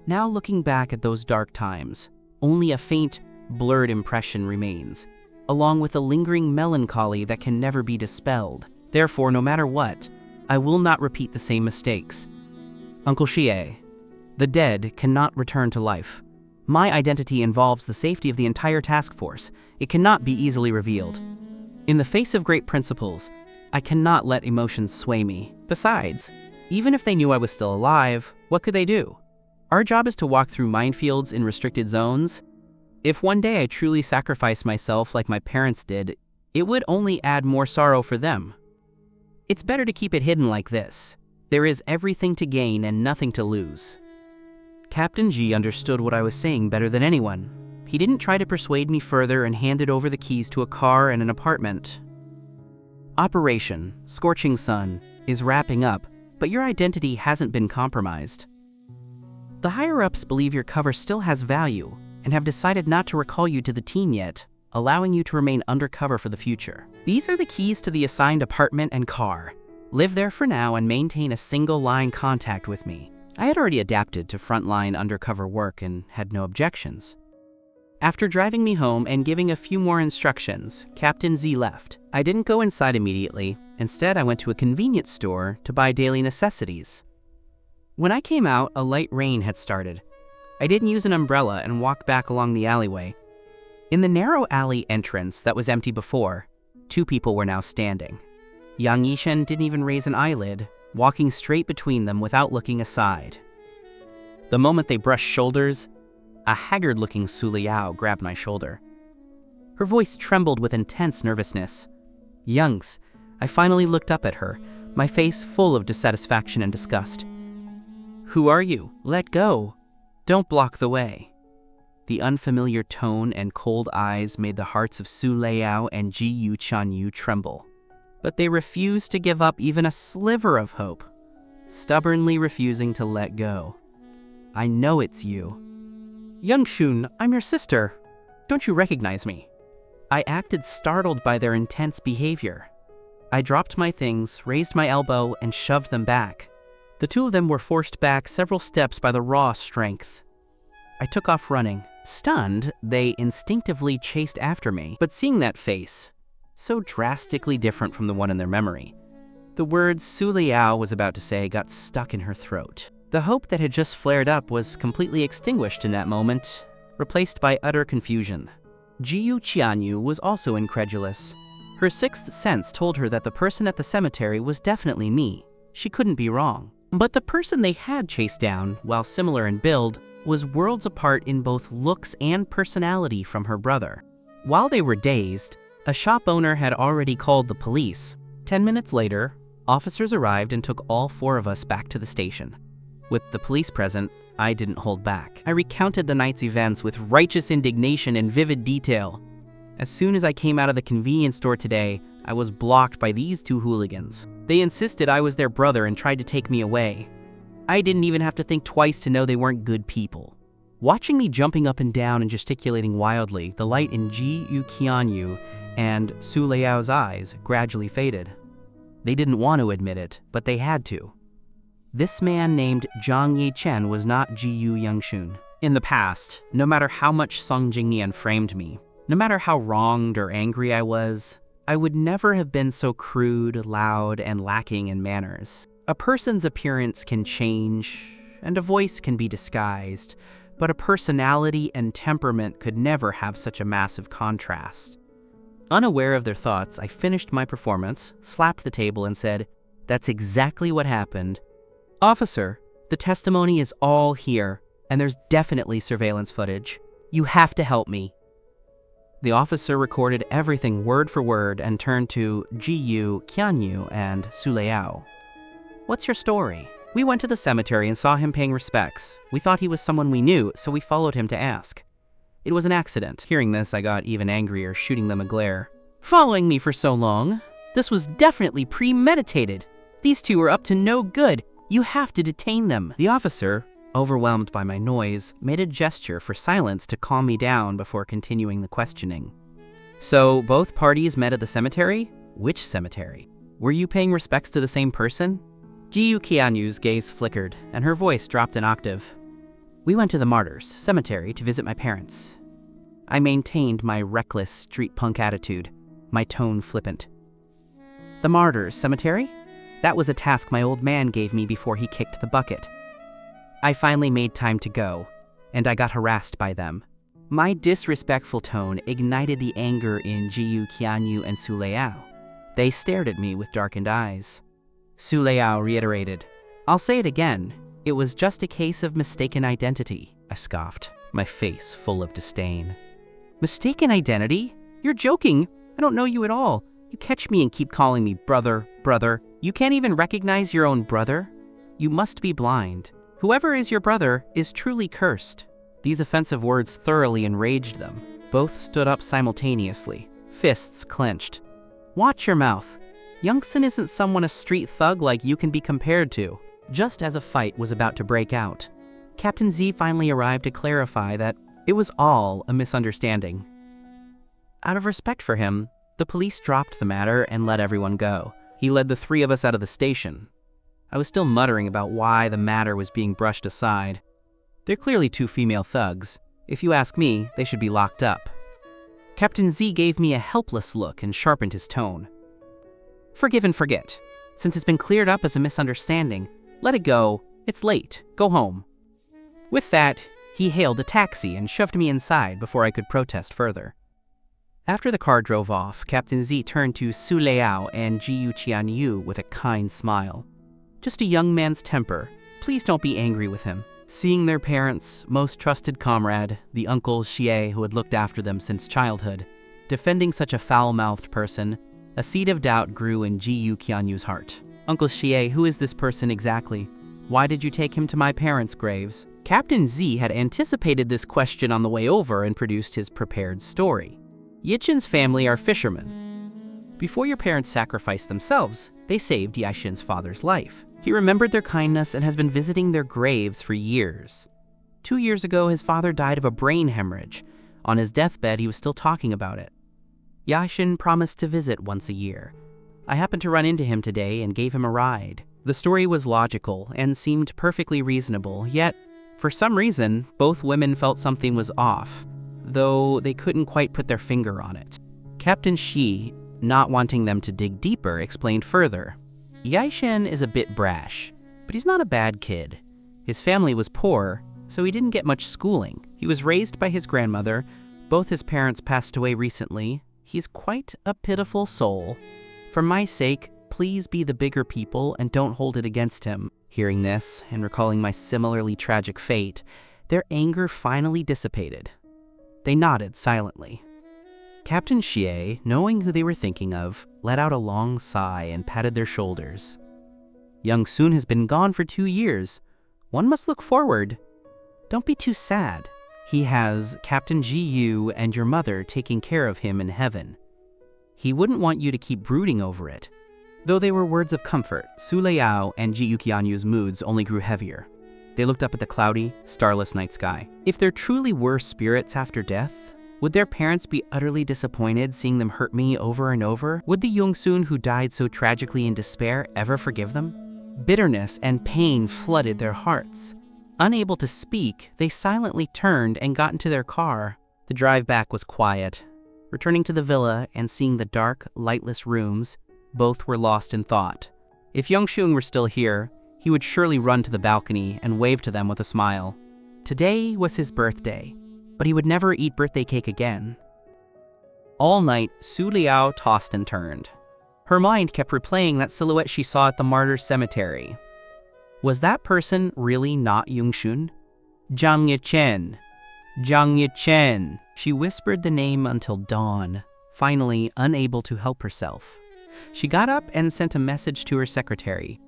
Now looking back at those dark times, only a faint, blurred impression remains, along with a lingering melancholy that can never be dispelled. Therefore, no matter what, I will not repeat the same mistakes. Uncle Xie, the dead cannot return to life. My identity involves the safety of the entire task force. It cannot be easily revealed. In the face of great principles, I cannot let emotions sway me. Besides, even if they knew I was still alive, what could they do? Our job is to walk through minefields in restricted zones. If one day I truly sacrifice myself like my parents did, it would only add more sorrow for them. It's better to keep it hidden like this. There is everything to gain and nothing to lose. Captain G understood what I was saying better than anyone. He didn't try to persuade me further and handed over the keys to a car and an apartment. Operation Scorching Sun is wrapping up, but your identity hasn't been compromised. The higher-ups believe your cover still has value and have decided not to recall you to the team yet, allowing you to remain undercover for the future. These are the keys to the assigned apartment and car. Live there for now and maintain a single-line contact with me. I had already adapted to frontline undercover work and had no objections. After driving me home and giving a few more instructions, Captain Z left. I didn't go inside immediately. Instead, I went to a convenience store to buy daily necessities. When I came out, a light rain had started. I didn't use an umbrella and walked back along the alleyway. In the narrow alley entrance that was empty before, 2 people were now standing. Yang Yishen didn't even raise an eyelid, walking straight between them without looking aside. The moment they brushed shoulders, a haggard-looking Su Liao grabbed my shoulder. Her voice trembled with intense nervousness. "Youngs," I finally looked up at her, my face full of dissatisfaction and disgust. "Who are you? Let go. Don't block the way." The unfamiliar tone and cold eyes made the hearts of Su Liao and Ji-yu Chanyu tremble. But they refused to give up even a sliver of hope, stubbornly refusing to let go. "I know it's you." "Young Shun, I'm your sister. Don't you recognize me?" I acted startled by their intense behavior. I dropped my things, raised my elbow, and shoved them back. The two of them were forced back several steps by the raw strength. I took off running. Stunned, they instinctively chased after me, but seeing that face, so drastically different from the one in their memory, the words Su Liao was about to say got stuck in her throat. The hope that had just flared up was completely extinguished in that moment, replaced by utter confusion. Jiyu Qianyu was also incredulous. Her sixth sense told her that the person at the cemetery was definitely me. She couldn't be wrong. But the person they had chased down, while similar in build, was worlds apart in both looks and personality from her brother. While they were dazed, a shop owner had already called the police. 10 minutes later, officers arrived and took all four of us back to the station. With the police present, I didn't hold back. I recounted the night's events with righteous indignation and vivid detail. As soon as I came out of the convenience store today, I was blocked by these two hooligans. They insisted I was their brother and tried to take me away. I didn't even have to think twice to know they weren't good people. Watching me jumping up and down and gesticulating wildly, the light in Jiyu Qianyu and Su Liao's eyes gradually faded. They didn't want to admit it, but they had to. This man named Zhang Yichen was not Jiyu Yangshun. In the past, no matter how much Song Jingnian framed me, no matter how wronged or angry I was, I would never have been so crude, loud, and lacking in manners. A person's appearance can change, and a voice can be disguised, but a personality and temperament could never have such a massive contrast. Unaware of their thoughts, I finished my performance, slapped the table, and said, "That's exactly what happened. Officer, the testimony is all here, and there's definitely surveillance footage. You have to help me." The officer recorded everything word for word and turned to Jiyu Qianyu and Su Liao. "What's your story?" "We went to the cemetery and saw him paying respects. We thought he was someone we knew, so we followed him to ask. It was an accident." Hearing this, I got even angrier, shooting them a glare. "Following me for so long? This was definitely premeditated. These two are up to no good. You have to detain them." The officer, overwhelmed by my noise, made a gesture for silence to calm me down before continuing the questioning. "So both parties met at the cemetery? Which cemetery? Were you paying respects to the same person?" Jiyu Qianyu's gaze flickered, and her voice dropped an octave. "We went to the Martyrs Cemetery to visit my parents." I maintained my reckless street punk attitude, my tone flippant. "The Martyrs Cemetery? That was a task my old man gave me before he kicked the bucket. I finally made time to go, and I got harassed by them." My disrespectful tone ignited the anger in Jiyu Qianyu and Su Liao. They stared at me with darkened eyes. Su Liao reiterated, "I'll say it again. It was just a case of mistaken identity," I scoffed, my face full of disdain. "Mistaken identity? You're joking. I don't know you at all. You catch me and keep calling me brother, brother. You can't even recognize your own brother? You must be blind. Whoever is your brother is truly cursed." These offensive words thoroughly enraged them. Both stood up simultaneously, fists clenched. "Watch your mouth. Youngson isn't someone a street thug like you can be compared to." Just as a fight was about to break out, Captain Z finally arrived to clarify that it was all a misunderstanding. Out of respect for him, the police dropped the matter and let everyone go. He led the three of us out of the station. I was still muttering about why the matter was being brushed aside. They're clearly two female thugs. If you ask me, they should be locked up. Captain Z gave me a helpless look and sharpened his tone. "Forgive and forget. Since it's been cleared up as a misunderstanding, let it go. It's late. Go home." With that, he hailed a taxi and shoved me inside before I could protest further. After the car drove off, Captain Z turned to Su Liao and Jiyu Qianyu with a kind smile. "Just a young man's temper. Please don't be angry with him." Seeing their parents' most trusted comrade, the uncle Xie who had looked after them since childhood, defending such a foul-mouthed person, a seed of doubt grew in Jiyu Qianyu's heart. "Uncle Xie, who is this person exactly? Why did you take him to my parents' graves?" Captain Z had anticipated this question on the way over and produced his prepared story. Yichen's family are fishermen. Before your parents sacrificed themselves, they saved Yixin's father's life. He remembered their kindness and has been visiting their graves for years. 2 years ago, his father died of a brain hemorrhage. On his deathbed, he was still talking about it. Yixin promised to visit once a year. I happened to run into him today and gave him a ride. The story was logical and seemed perfectly reasonable, yet, for some reason, both women felt something was off, though they couldn't quite put their finger on it. Captain Shi, not wanting them to dig deeper, explained further. Yaishen is a bit brash, but he's not a bad kid. His family was poor, so he didn't get much schooling. He was raised by his grandmother. Both his parents passed away recently. He's quite a pitiful soul. For my sake, please be the bigger people and don't hold it against him. Hearing this and recalling my similarly tragic fate, their anger finally dissipated. They nodded silently. Captain Xie, knowing who they were thinking of, let out a long sigh and patted their shoulders. Young Soon has been gone for 2 years. One must look forward. Don't be too sad. He has Captain Ji Yu and your mother taking care of him in heaven. He wouldn't want you to keep brooding over it. Though they were words of comfort, Su Liao and Ji Yuqianyu's moods only grew heavier. They looked up at the cloudy, starless night sky. If there truly were spirits after death, would their parents be utterly disappointed seeing them hurt me over and over? Would the Yongsun who died so tragically in despair ever forgive them? Bitterness and pain flooded their hearts. Unable to speak, they silently turned and got into their car. The drive back was quiet. Returning to the villa and seeing the dark, lightless rooms, both were lost in thought. If Yongshun were still here, he would surely run to the balcony and wave to them with a smile. Today was his birthday, but he would never eat birthday cake again. All night, Su Liao tossed and turned. Her mind kept replaying that silhouette she saw at the martyrs' cemetery. Was that person really not Yongshun? Zhang Yichen. Zhang Yichen. She whispered the name until dawn, finally unable to help herself. She got up and sent a message to her secretary.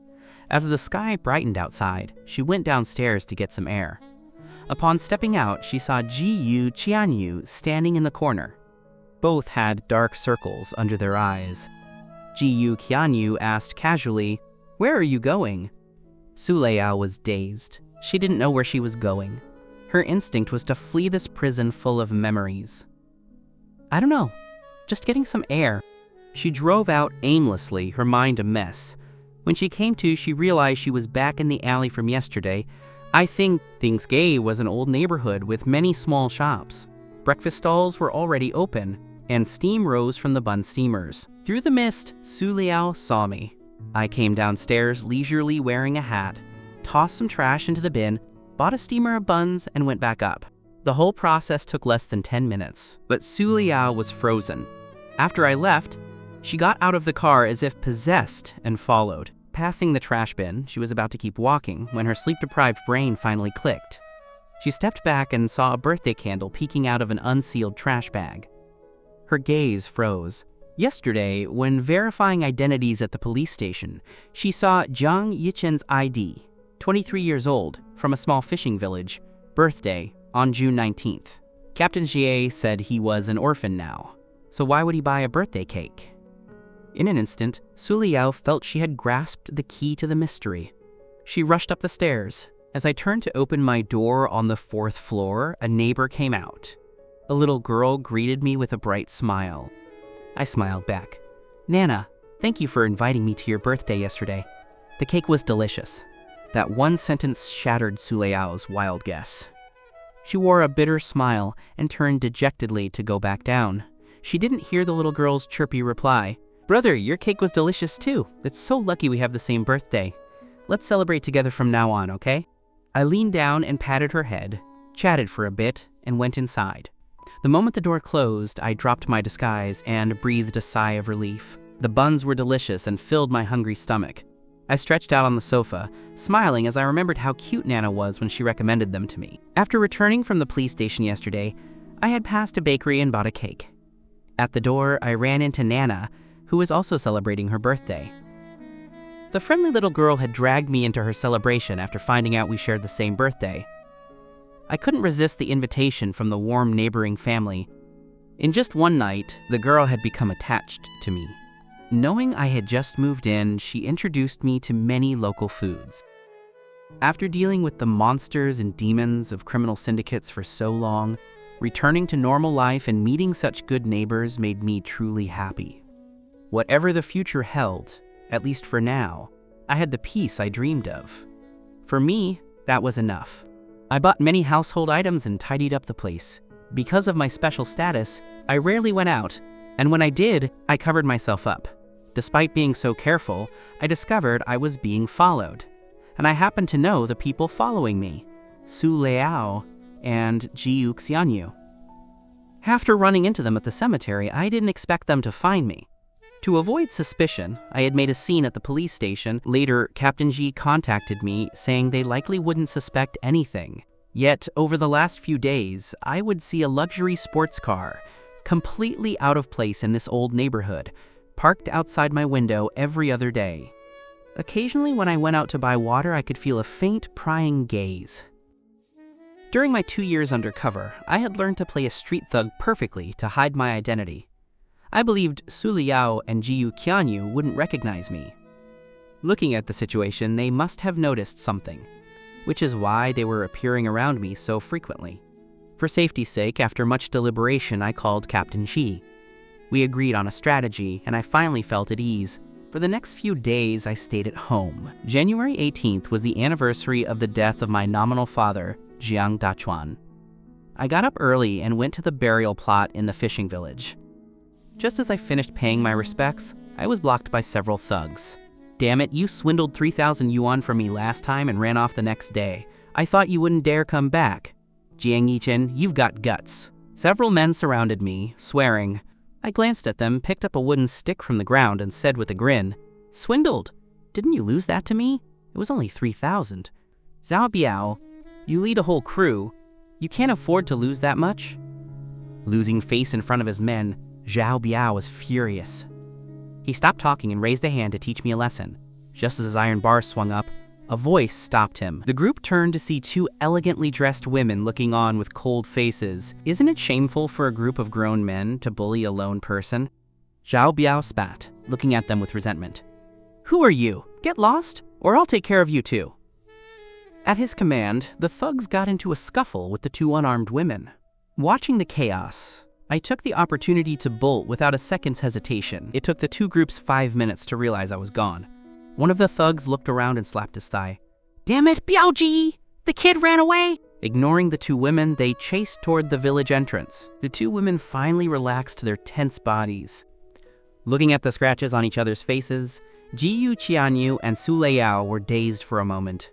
As the sky brightened outside, she went downstairs to get some air. Upon stepping out, she saw Ji Yu Qianyu standing in the corner. Both had dark circles under their eyes. Ji Yu Qianyu asked casually, "Where are you going?" Su Liao was dazed. She didn't know where she was going. Her instinct was to flee this prison full of memories. "I don't know. Just getting some air." She drove out aimlessly, her mind a mess. When she came to, she realized she was back in the alley from yesterday. I think Things Gay was an old neighborhood with many small shops. Breakfast stalls were already open, and steam rose from the bun steamers. Through the mist, Su Liao saw me. I came downstairs leisurely wearing a hat, tossed some trash into the bin, bought a steamer of buns, and went back up. The whole process took less than 10 minutes, but Su Liao was frozen. After I left, she got out of the car as if possessed and followed. Passing the trash bin, she was about to keep walking when her sleep-deprived brain finally clicked. She stepped back and saw a birthday candle peeking out of an unsealed trash bag. Her gaze froze. Yesterday, when verifying identities at the police station, she saw Zhang Yichen's ID, 23 years old, from a small fishing village, birthday on June 19th. Captain Xie said he was an orphan now, so why would he buy a birthday cake? In an instant, Su Liao felt she had grasped the key to the mystery. She rushed up the stairs. As I turned to open my door on the 4th floor, a neighbor came out. A little girl greeted me with a bright smile. I smiled back. "Nana, thank you for inviting me to your birthday yesterday. The cake was delicious." That one sentence shattered Su Liao's wild guess. She wore a bitter smile and turned dejectedly to go back down. She didn't hear the little girl's chirpy reply. "Brother, your cake was delicious too. It's so lucky we have the same birthday. Let's celebrate together from now on, okay?" I leaned down and patted her head, chatted for a bit, and went inside. The moment the door closed, I dropped my disguise and breathed a sigh of relief. The buns were delicious and filled my hungry stomach. I stretched out on the sofa, smiling as I remembered how cute Nana was when she recommended them to me. After returning from the police station yesterday, I had passed a bakery and bought a cake. At the door, I ran into Nana, who was also celebrating her birthday. The friendly little girl had dragged me into her celebration after finding out we shared the same birthday. I couldn't resist the invitation from the warm neighboring family. In just one night, the girl had become attached to me. Knowing I had just moved in, she introduced me to many local foods. After dealing with the monsters and demons of criminal syndicates for so long, returning to normal life and meeting such good neighbors made me truly happy. Whatever the future held, at least for now, I had the peace I dreamed of. For me, that was enough. I bought many household items and tidied up the place. Because of my special status, I rarely went out, and when I did, I covered myself up. Despite being so careful, I discovered I was being followed, and I happened to know the people following me, Su Liao and Jiu Xianyu. After running into them at the cemetery, I didn't expect them to find me. To avoid suspicion, I had made a scene at the police station. Later, Captain Ji contacted me, saying they likely wouldn't suspect anything. Yet, over the last few days, I would see a luxury sports car, completely out of place in this old neighborhood, parked outside my window every other day. Occasionally, when I went out to buy water, I could feel a faint, prying gaze. During my 2 years undercover, I had learned to play a street thug perfectly to hide my identity. I believed Su Liao and Jiu Qianyu wouldn't recognize me. Looking at the situation, they must have noticed something, which is why they were appearing around me so frequently. For safety's sake, after much deliberation, I called Captain Shi. We agreed on a strategy, and I finally felt at ease. For the next few days, I stayed at home. January 18th was the anniversary of the death of my nominal father, Jiang Dachuan. I got up early and went to the burial plot in the fishing village. Just as I finished paying my respects, I was blocked by several thugs. "Damn it, you swindled 3,000 yuan from me last time and ran off the next day. I thought you wouldn't dare come back. Jiang Yichen, you've got guts." Several men surrounded me, swearing. I glanced at them, picked up a wooden stick from the ground, and said with a grin, "Swindled? Didn't you lose that to me? It was only 3,000. Zhao Biao, you lead a whole crew. You can't afford to lose that much." Losing face in front of his men, Zhao Biao was furious. He stopped talking and raised a hand to teach me a lesson. Just as his iron bar swung up, a voice stopped him. The group turned to see two elegantly dressed women looking on with cold faces. "Isn't it shameful for a group of grown men to bully a lone person?" Zhao Biao spat, looking at them with resentment. "Who are you? Get lost, or I'll take care of you too." At his command, the thugs got into a scuffle with the two unarmed women. Watching the chaos, I took the opportunity to bolt without a second's hesitation. It took the two groups 5 minutes to realize I was gone. One of the thugs looked around and slapped his thigh. "Damn it, Biaoji! The kid ran away!" Ignoring the two women, they chased toward the village entrance. The two women finally relaxed their tense bodies. Looking at the scratches on each other's faces, Jiu Qianyu and Su Liao were dazed for a moment.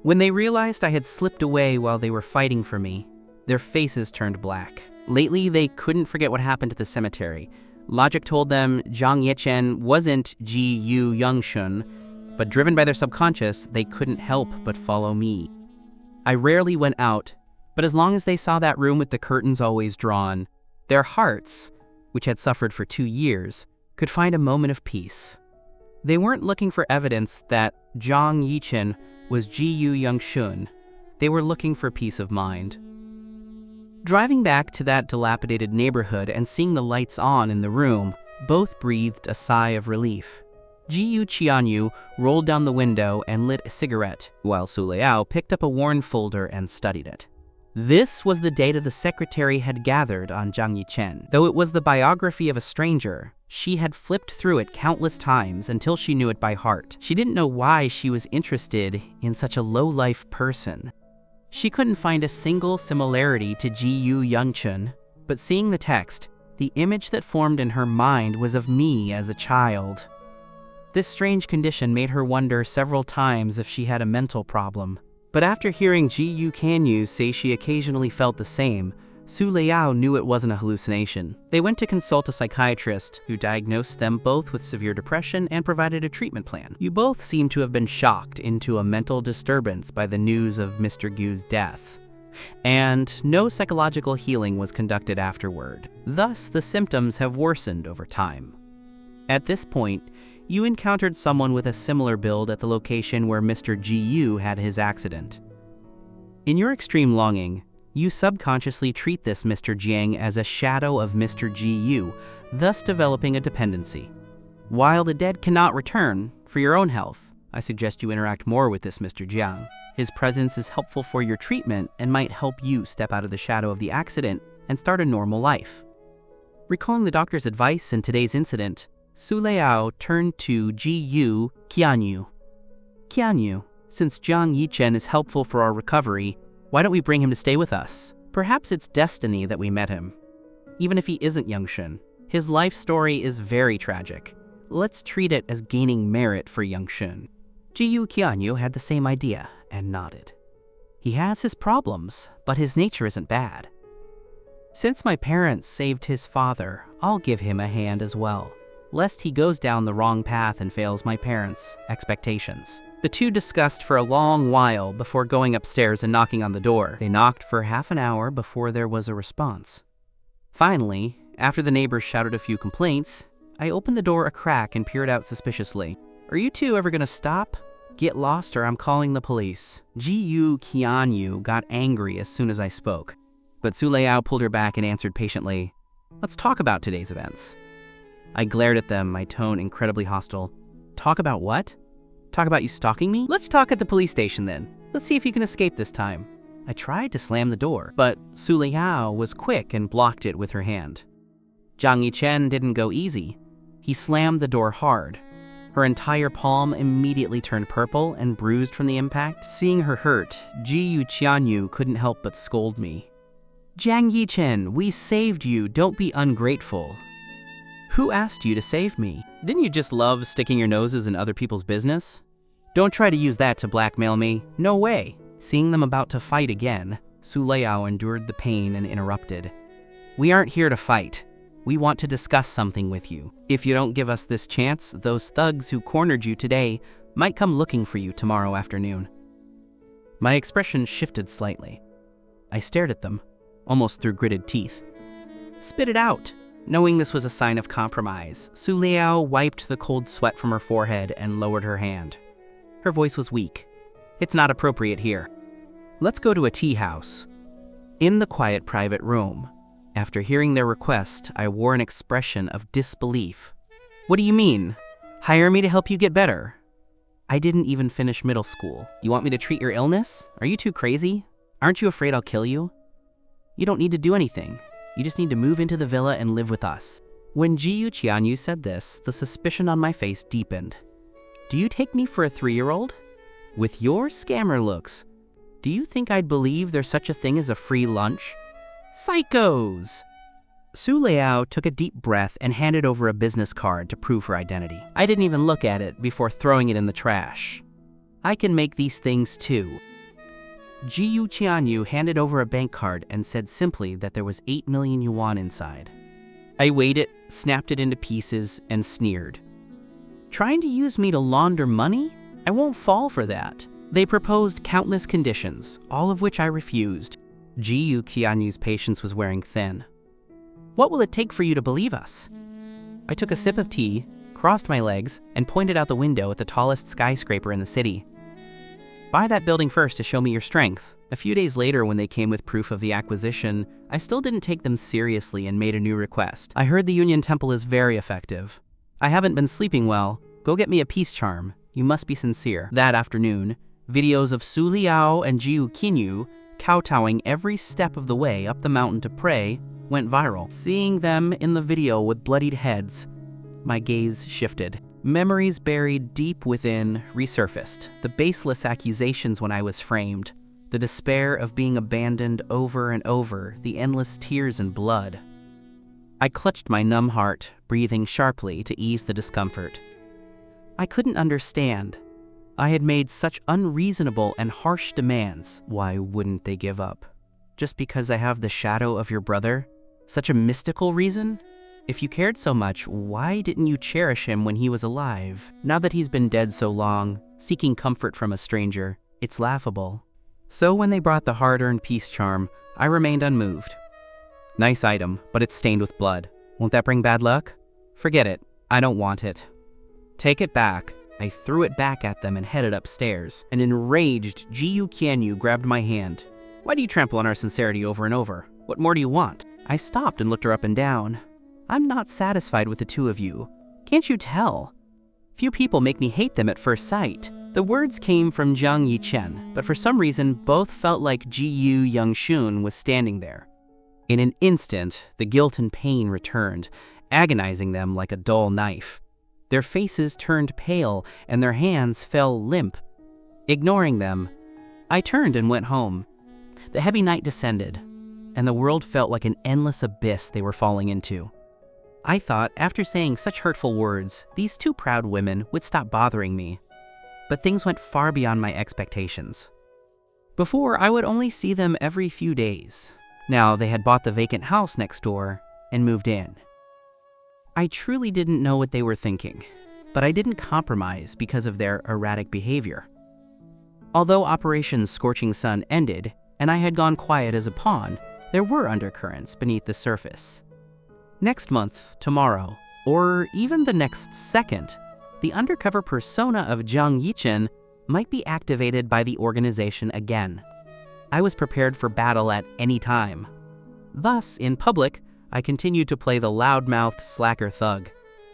When they realized I had slipped away while they were fighting for me, their faces turned black. Lately, they couldn't forget what happened at the cemetery. Logic told them Zhang Yechen wasn't Ji Yu Yangshun, but driven by their subconscious, they couldn't help but follow me. I rarely went out, but as long as they saw that room with the curtains always drawn, their hearts, which had suffered for 2 years, could find a moment of peace. They weren't looking for evidence that Zhang Yichen was Ji Yu Yangshun. They were looking for peace of mind. Driving back to that dilapidated neighborhood and seeing the lights on in the room, both breathed a sigh of relief. Jiu Qianyu rolled down the window and lit a cigarette, while Su Liao picked up a worn folder and studied it. This was the data the secretary had gathered on Zhang Yichen. Though it was the biography of a stranger, she had flipped through it countless times until she knew it by heart. She didn't know why she was interested in such a low-life person. She couldn't find a single similarity to Ji Yu Yangchun, but seeing the text, the image that formed in her mind was of me as a child. This strange condition made her wonder several times if she had a mental problem. But after hearing Jiu Qianyu say she occasionally felt the same, Su Liao knew it wasn't a hallucination. They went to consult a psychiatrist who diagnosed them both with severe depression and provided a treatment plan. You both seem to have been shocked into a mental disturbance by the news of Mr. Gu's death, and no psychological healing was conducted afterward. Thus, the symptoms have worsened over time. At this point, you encountered someone with a similar build at the location where Mr. Jiu had his accident. In your extreme longing, you subconsciously treat this Mr. Jiang as a shadow of Mr. Jiu, thus developing a dependency. While the dead cannot return, for your own health, I suggest you interact more with this Mr. Jiang. His presence is helpful for your treatment and might help you step out of the shadow of the accident and start a normal life. Recalling the doctor's advice in today's incident, Su Liao turned to Ji-yu Qianyu. Qianyu, since Jiang Yichen is helpful for our recovery, why don't we bring him to stay with us? Perhaps it's destiny that we met him. Even if he isn't Yangshun, his life story is very tragic. Let's treat it as gaining merit for Yangshun. Ji-yu Qianyu had the same idea and nodded. He has his problems, but his nature isn't bad. Since my parents saved his father, I'll give him a hand as well, lest he goes down the wrong path and fails my parents' expectations. The two discussed for a long while before going upstairs and knocking on the door. They knocked for half an hour before there was a response. Finally, after the neighbors shouted a few complaints, I opened the door a crack and peered out suspiciously. Are you two ever gonna stop? Get lost or I'm calling the police. Ji-yu Qianyu got angry as soon as I spoke, but Su Liao pulled her back and answered patiently, let's talk about today's events. I glared at them, my tone incredibly hostile. Talk about what? Talk about you stalking me? Let's talk at the police station then. Let's see if you can escape this time. I tried to slam the door, but Su Liao was quick and blocked it with her hand. Jiang Yichen didn't go easy. He slammed the door hard. Her entire palm immediately turned purple and bruised from the impact. Seeing her hurt, Ji-yu Qianyu couldn't help but scold me. Jiang Yichen, we saved you, don't be ungrateful. Who asked you to save me? Didn't you just love sticking your noses in other people's business? Don't try to use that to blackmail me. No way. Seeing them about to fight again, Su Liao endured the pain and interrupted. We aren't here to fight. We want to discuss something with you. If you don't give us this chance, those thugs who cornered you today might come looking for you tomorrow afternoon. My expression shifted slightly. I stared at them, almost through gritted teeth. Spit it out. Knowing this was a sign of compromise, Su Liao wiped the cold sweat from her forehead and lowered her hand. Her voice was weak. It's not appropriate here. Let's go to a tea house. In the quiet private room, after hearing their request, I wore an expression of disbelief. What do you mean? Hire me to help you get better? I didn't even finish middle school. You want me to treat your illness? Are you too crazy? Aren't you afraid I'll kill you? You don't need to do anything. You just need to move into the villa and live with us. When Ji-yu Qianyu said this, the suspicion on my face deepened. Do you take me for a 3-year-old? With your scammer looks, do you think I'd believe there's such a thing as a free lunch? Psychos! Su Liao took a deep breath and handed over a business card to prove her identity. I didn't even look at it before throwing it in the trash. I can make these things too. Ji-yu Qianyu handed over a bank card and said simply that there was 8 million yuan inside. I weighed it, snapped it into pieces, and sneered. Trying to use me to launder money? I won't fall for that. They proposed countless conditions, all of which I refused. Ji-yu Qianyu's patience was wearing thin. What will it take for you to believe us? I took a sip of tea, crossed my legs, and pointed out the window at the tallest skyscraper in the city. Buy that building first to show me your strength. A few days later, when they came with proof of the acquisition, I still didn't take them seriously and made a new request. I heard the Union Temple is very effective. I haven't been sleeping well. Go get me a peace charm. You must be sincere. That afternoon, videos of Su Liao and Ji-yu Qianyu kowtowing every step of the way up the mountain to pray went viral. Seeing them in the video with bloodied heads, my gaze shifted. Memories buried deep within resurfaced. The baseless accusations when I was framed, the despair of being abandoned over and over, the endless tears and blood. I clutched my numb heart, breathing sharply to ease the discomfort. I couldn't understand. I had made such unreasonable and harsh demands. Why wouldn't they give up? Just because I have the shadow of your brother? Such a mystical reason? If you cared so much, why didn't you cherish him when he was alive? Now that he's been dead so long, seeking comfort from a stranger, it's laughable. So when they brought the hard-earned peace charm, I remained unmoved. Nice item, but it's stained with blood. Won't that bring bad luck? Forget it. I don't want it. Take it back. I threw it back at them and headed upstairs. An enraged Ji-yu Qianyu grabbed my hand. Why do you trample on our sincerity over and over? What more do you want? I stopped and looked her up and down. I'm not satisfied with the two of you. Can't you tell? Few people make me hate them at first sight. The words came from Jiang Yichen, but for some reason both felt like Ji-yu Yangshun was standing there. In an instant, the guilt and pain returned, agonizing them like a dull knife. Their faces turned pale and their hands fell limp. Ignoring them, I turned and went home. The heavy night descended, and the world felt like an endless abyss they were falling into. I thought, after saying such hurtful words, these two proud women would stop bothering me. But things went far beyond my expectations. Before, I would only see them every few days. Now they had bought the vacant house next door and moved in. I truly didn't know what they were thinking, but I didn't compromise because of their erratic behavior. Although Operation Scorching Sun ended, and I had gone quiet as a pawn, there were undercurrents beneath the surface. Next month, tomorrow, or even the next second, the undercover persona of Jiang Yichen might be activated by the organization again. I was prepared for battle at any time. Thus, in public, I continued to play the loudmouthed slacker thug.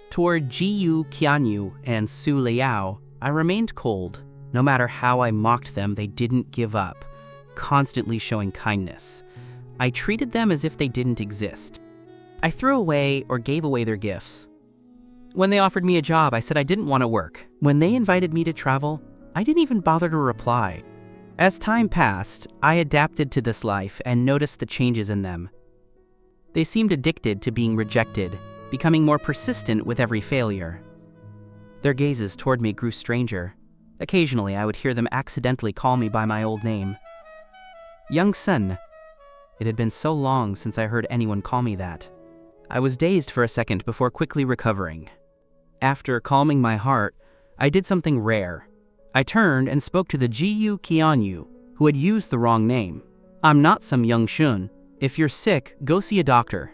Toward Jiyu Qianyu and Su Liao, I remained cold. No matter how I mocked them, they didn't give up, constantly showing kindness. I treated them as if they didn't exist. I threw away or gave away their gifts. When they offered me a job, I said I didn't want to work. When they invited me to travel, I didn't even bother to reply. As time passed, I adapted to this life and noticed the changes in them. They seemed addicted to being rejected, becoming more persistent with every failure. Their gazes toward me grew stranger. Occasionally, I would hear them accidentally call me by my old name. Young Sun. It had been so long since I heard anyone call me that. I was dazed for a second before quickly recovering. After calming my heart, I did something rare. I turned and spoke to the Jiyu Qianyu, who had used the wrong name. I'm not some young shun. If you're sick, go see a doctor.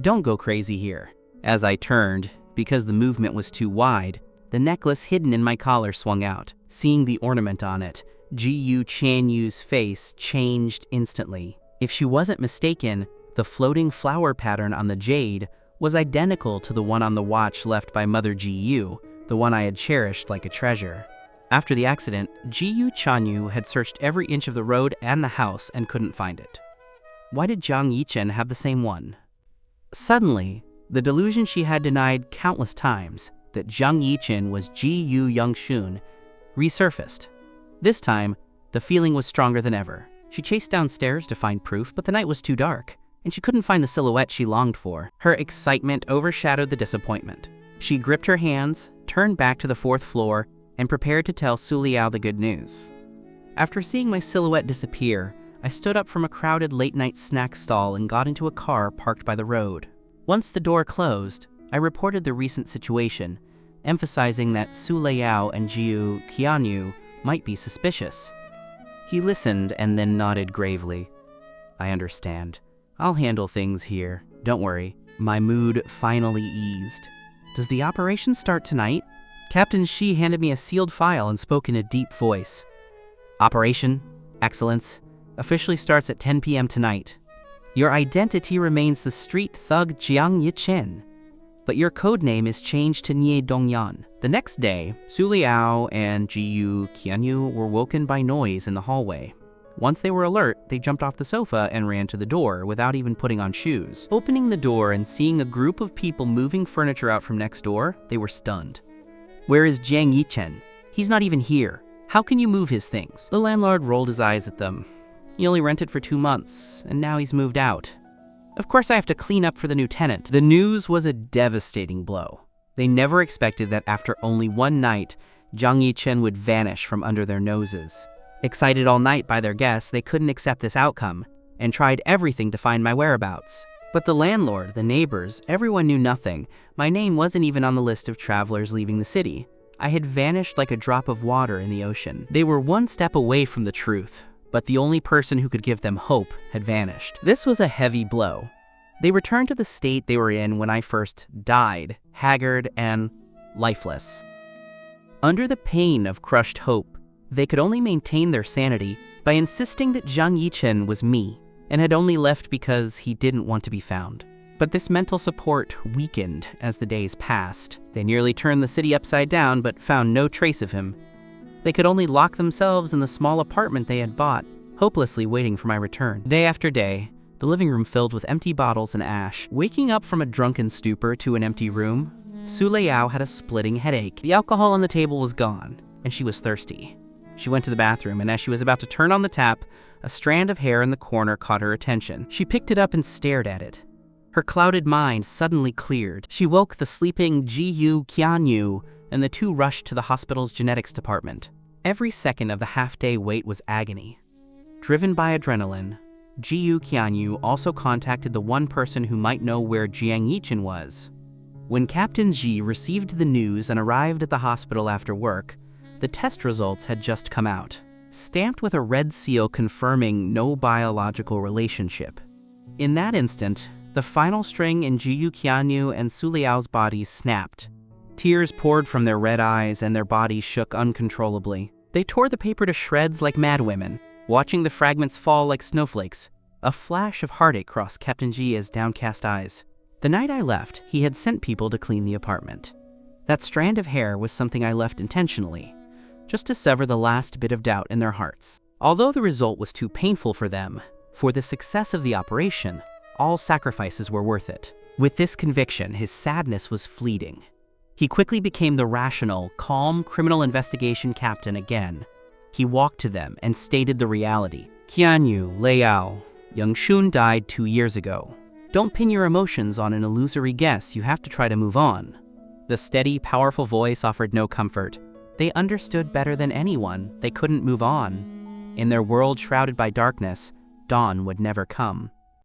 Don't go crazy here. As I turned, because the movement was too wide, the necklace hidden in my collar swung out. Seeing the ornament on it, Jiyu Qianyu's face changed instantly. If she wasn't mistaken, the floating flower pattern on the jade was identical to the one on the watch left by Mother Jiyu, the one I had cherished like a treasure. After the accident, Jiyu Qianyu had searched every inch of the road and the house and couldn't find it. Why did Jiang Yichen have the same one? Suddenly, the delusion she had denied countless times, that Jiang Yichen was Jiyu Yangshun, resurfaced. This time, the feeling was stronger than ever. She chased downstairs to find proof, but the night was too dark, and she couldn't find the silhouette she longed for. Her excitement overshadowed the disappointment. She gripped her hands, turned back to the 4th floor, and prepared to tell Su Liao the good news. After seeing my silhouette disappear, I stood up from a crowded late-night snack stall and got into a car parked by the road. Once the door closed, I reported the recent situation, emphasizing that Su Liao and Jiyu Qianyu might be suspicious. He listened and then nodded gravely. I understand. I'll handle things here. Don't worry. My mood finally eased. Does the operation start tonight? Captain Shi handed me a sealed file and spoke in a deep voice. Operation Excellence officially starts at 10 p.m. tonight. Your identity remains the street thug Jiang Yichen, but your code name is changed to Nie Dongyan. The next day, Su Liao and Jiyu Qianyu were woken by noise in the hallway. Once they were alert, they jumped off the sofa and ran to the door without even putting on shoes. Opening the door and seeing a group of people moving furniture out from next door, they were stunned. Where is Jiang Yichen? He's not even here. How can you move his things? The landlord rolled his eyes at them. He only rented for 2 months, and now he's moved out. Of course I have to clean up for the new tenant. The news was a devastating blow. They never expected that after only one night, Jiang Yichen would vanish from under their noses. Excited all night by their guests, they couldn't accept this outcome, and tried everything to find my whereabouts. But the landlord, the neighbors, everyone knew nothing. My name wasn't even on the list of travelers leaving the city. I had vanished like a drop of water in the ocean. They were one step away from the truth, but the only person who could give them hope had vanished. This was a heavy blow. They returned to the state they were in when I first died, haggard and lifeless. Under the pain of crushed hope, they could only maintain their sanity by insisting that Jiang Yichen was me, and had only left because he didn't want to be found. But this mental support weakened as the days passed. They nearly turned the city upside down, but found no trace of him. They could only lock themselves in the small apartment they had bought, hopelessly waiting for my return. Day after day, the living room filled with empty bottles and ash. Waking up from a drunken stupor to an empty room, Su Liao had a splitting headache. The alcohol on the table was gone, and she was thirsty. She went to the bathroom, and as she was about to turn on the tap, a strand of hair in the corner caught her attention. She picked it up and stared at it. Her clouded mind suddenly cleared. She woke the sleeping Ji-yu Qianyu, and the two rushed to the hospital's genetics department. Every second of the half-day wait was agony. Driven by adrenaline, Ji-yu Qianyu also contacted the one person who might know where Jiang Yichin was. When Captain Ji received the news and arrived at the hospital after work, the test results had just come out, stamped with a red seal confirming no biological relationship. In that instant, the final string in Ji-yu Qianyu and Su Liao's bodies snapped. Tears poured from their red eyes and their bodies shook uncontrollably. They tore the paper to shreds like madwomen, watching the fragments fall like snowflakes. A flash of heartache crossed Captain Ji's downcast eyes. The night I left, he had sent people to clean the apartment. That strand of hair was something I left intentionally, just to sever the last bit of doubt in their hearts. Although the result was too painful for them, for the success of the operation, all sacrifices were worth it. With this conviction, his sadness was fleeting. He quickly became the rational, calm criminal investigation captain again. He walked to them and stated the reality. Qianyu, Liao, young Shun died 2 years ago. Don't pin your emotions on an illusory guess, you have to try to move on. The steady, powerful voice offered no comfort. They understood better than anyone they couldn't move on. In their world shrouded by darkness, dawn would never come.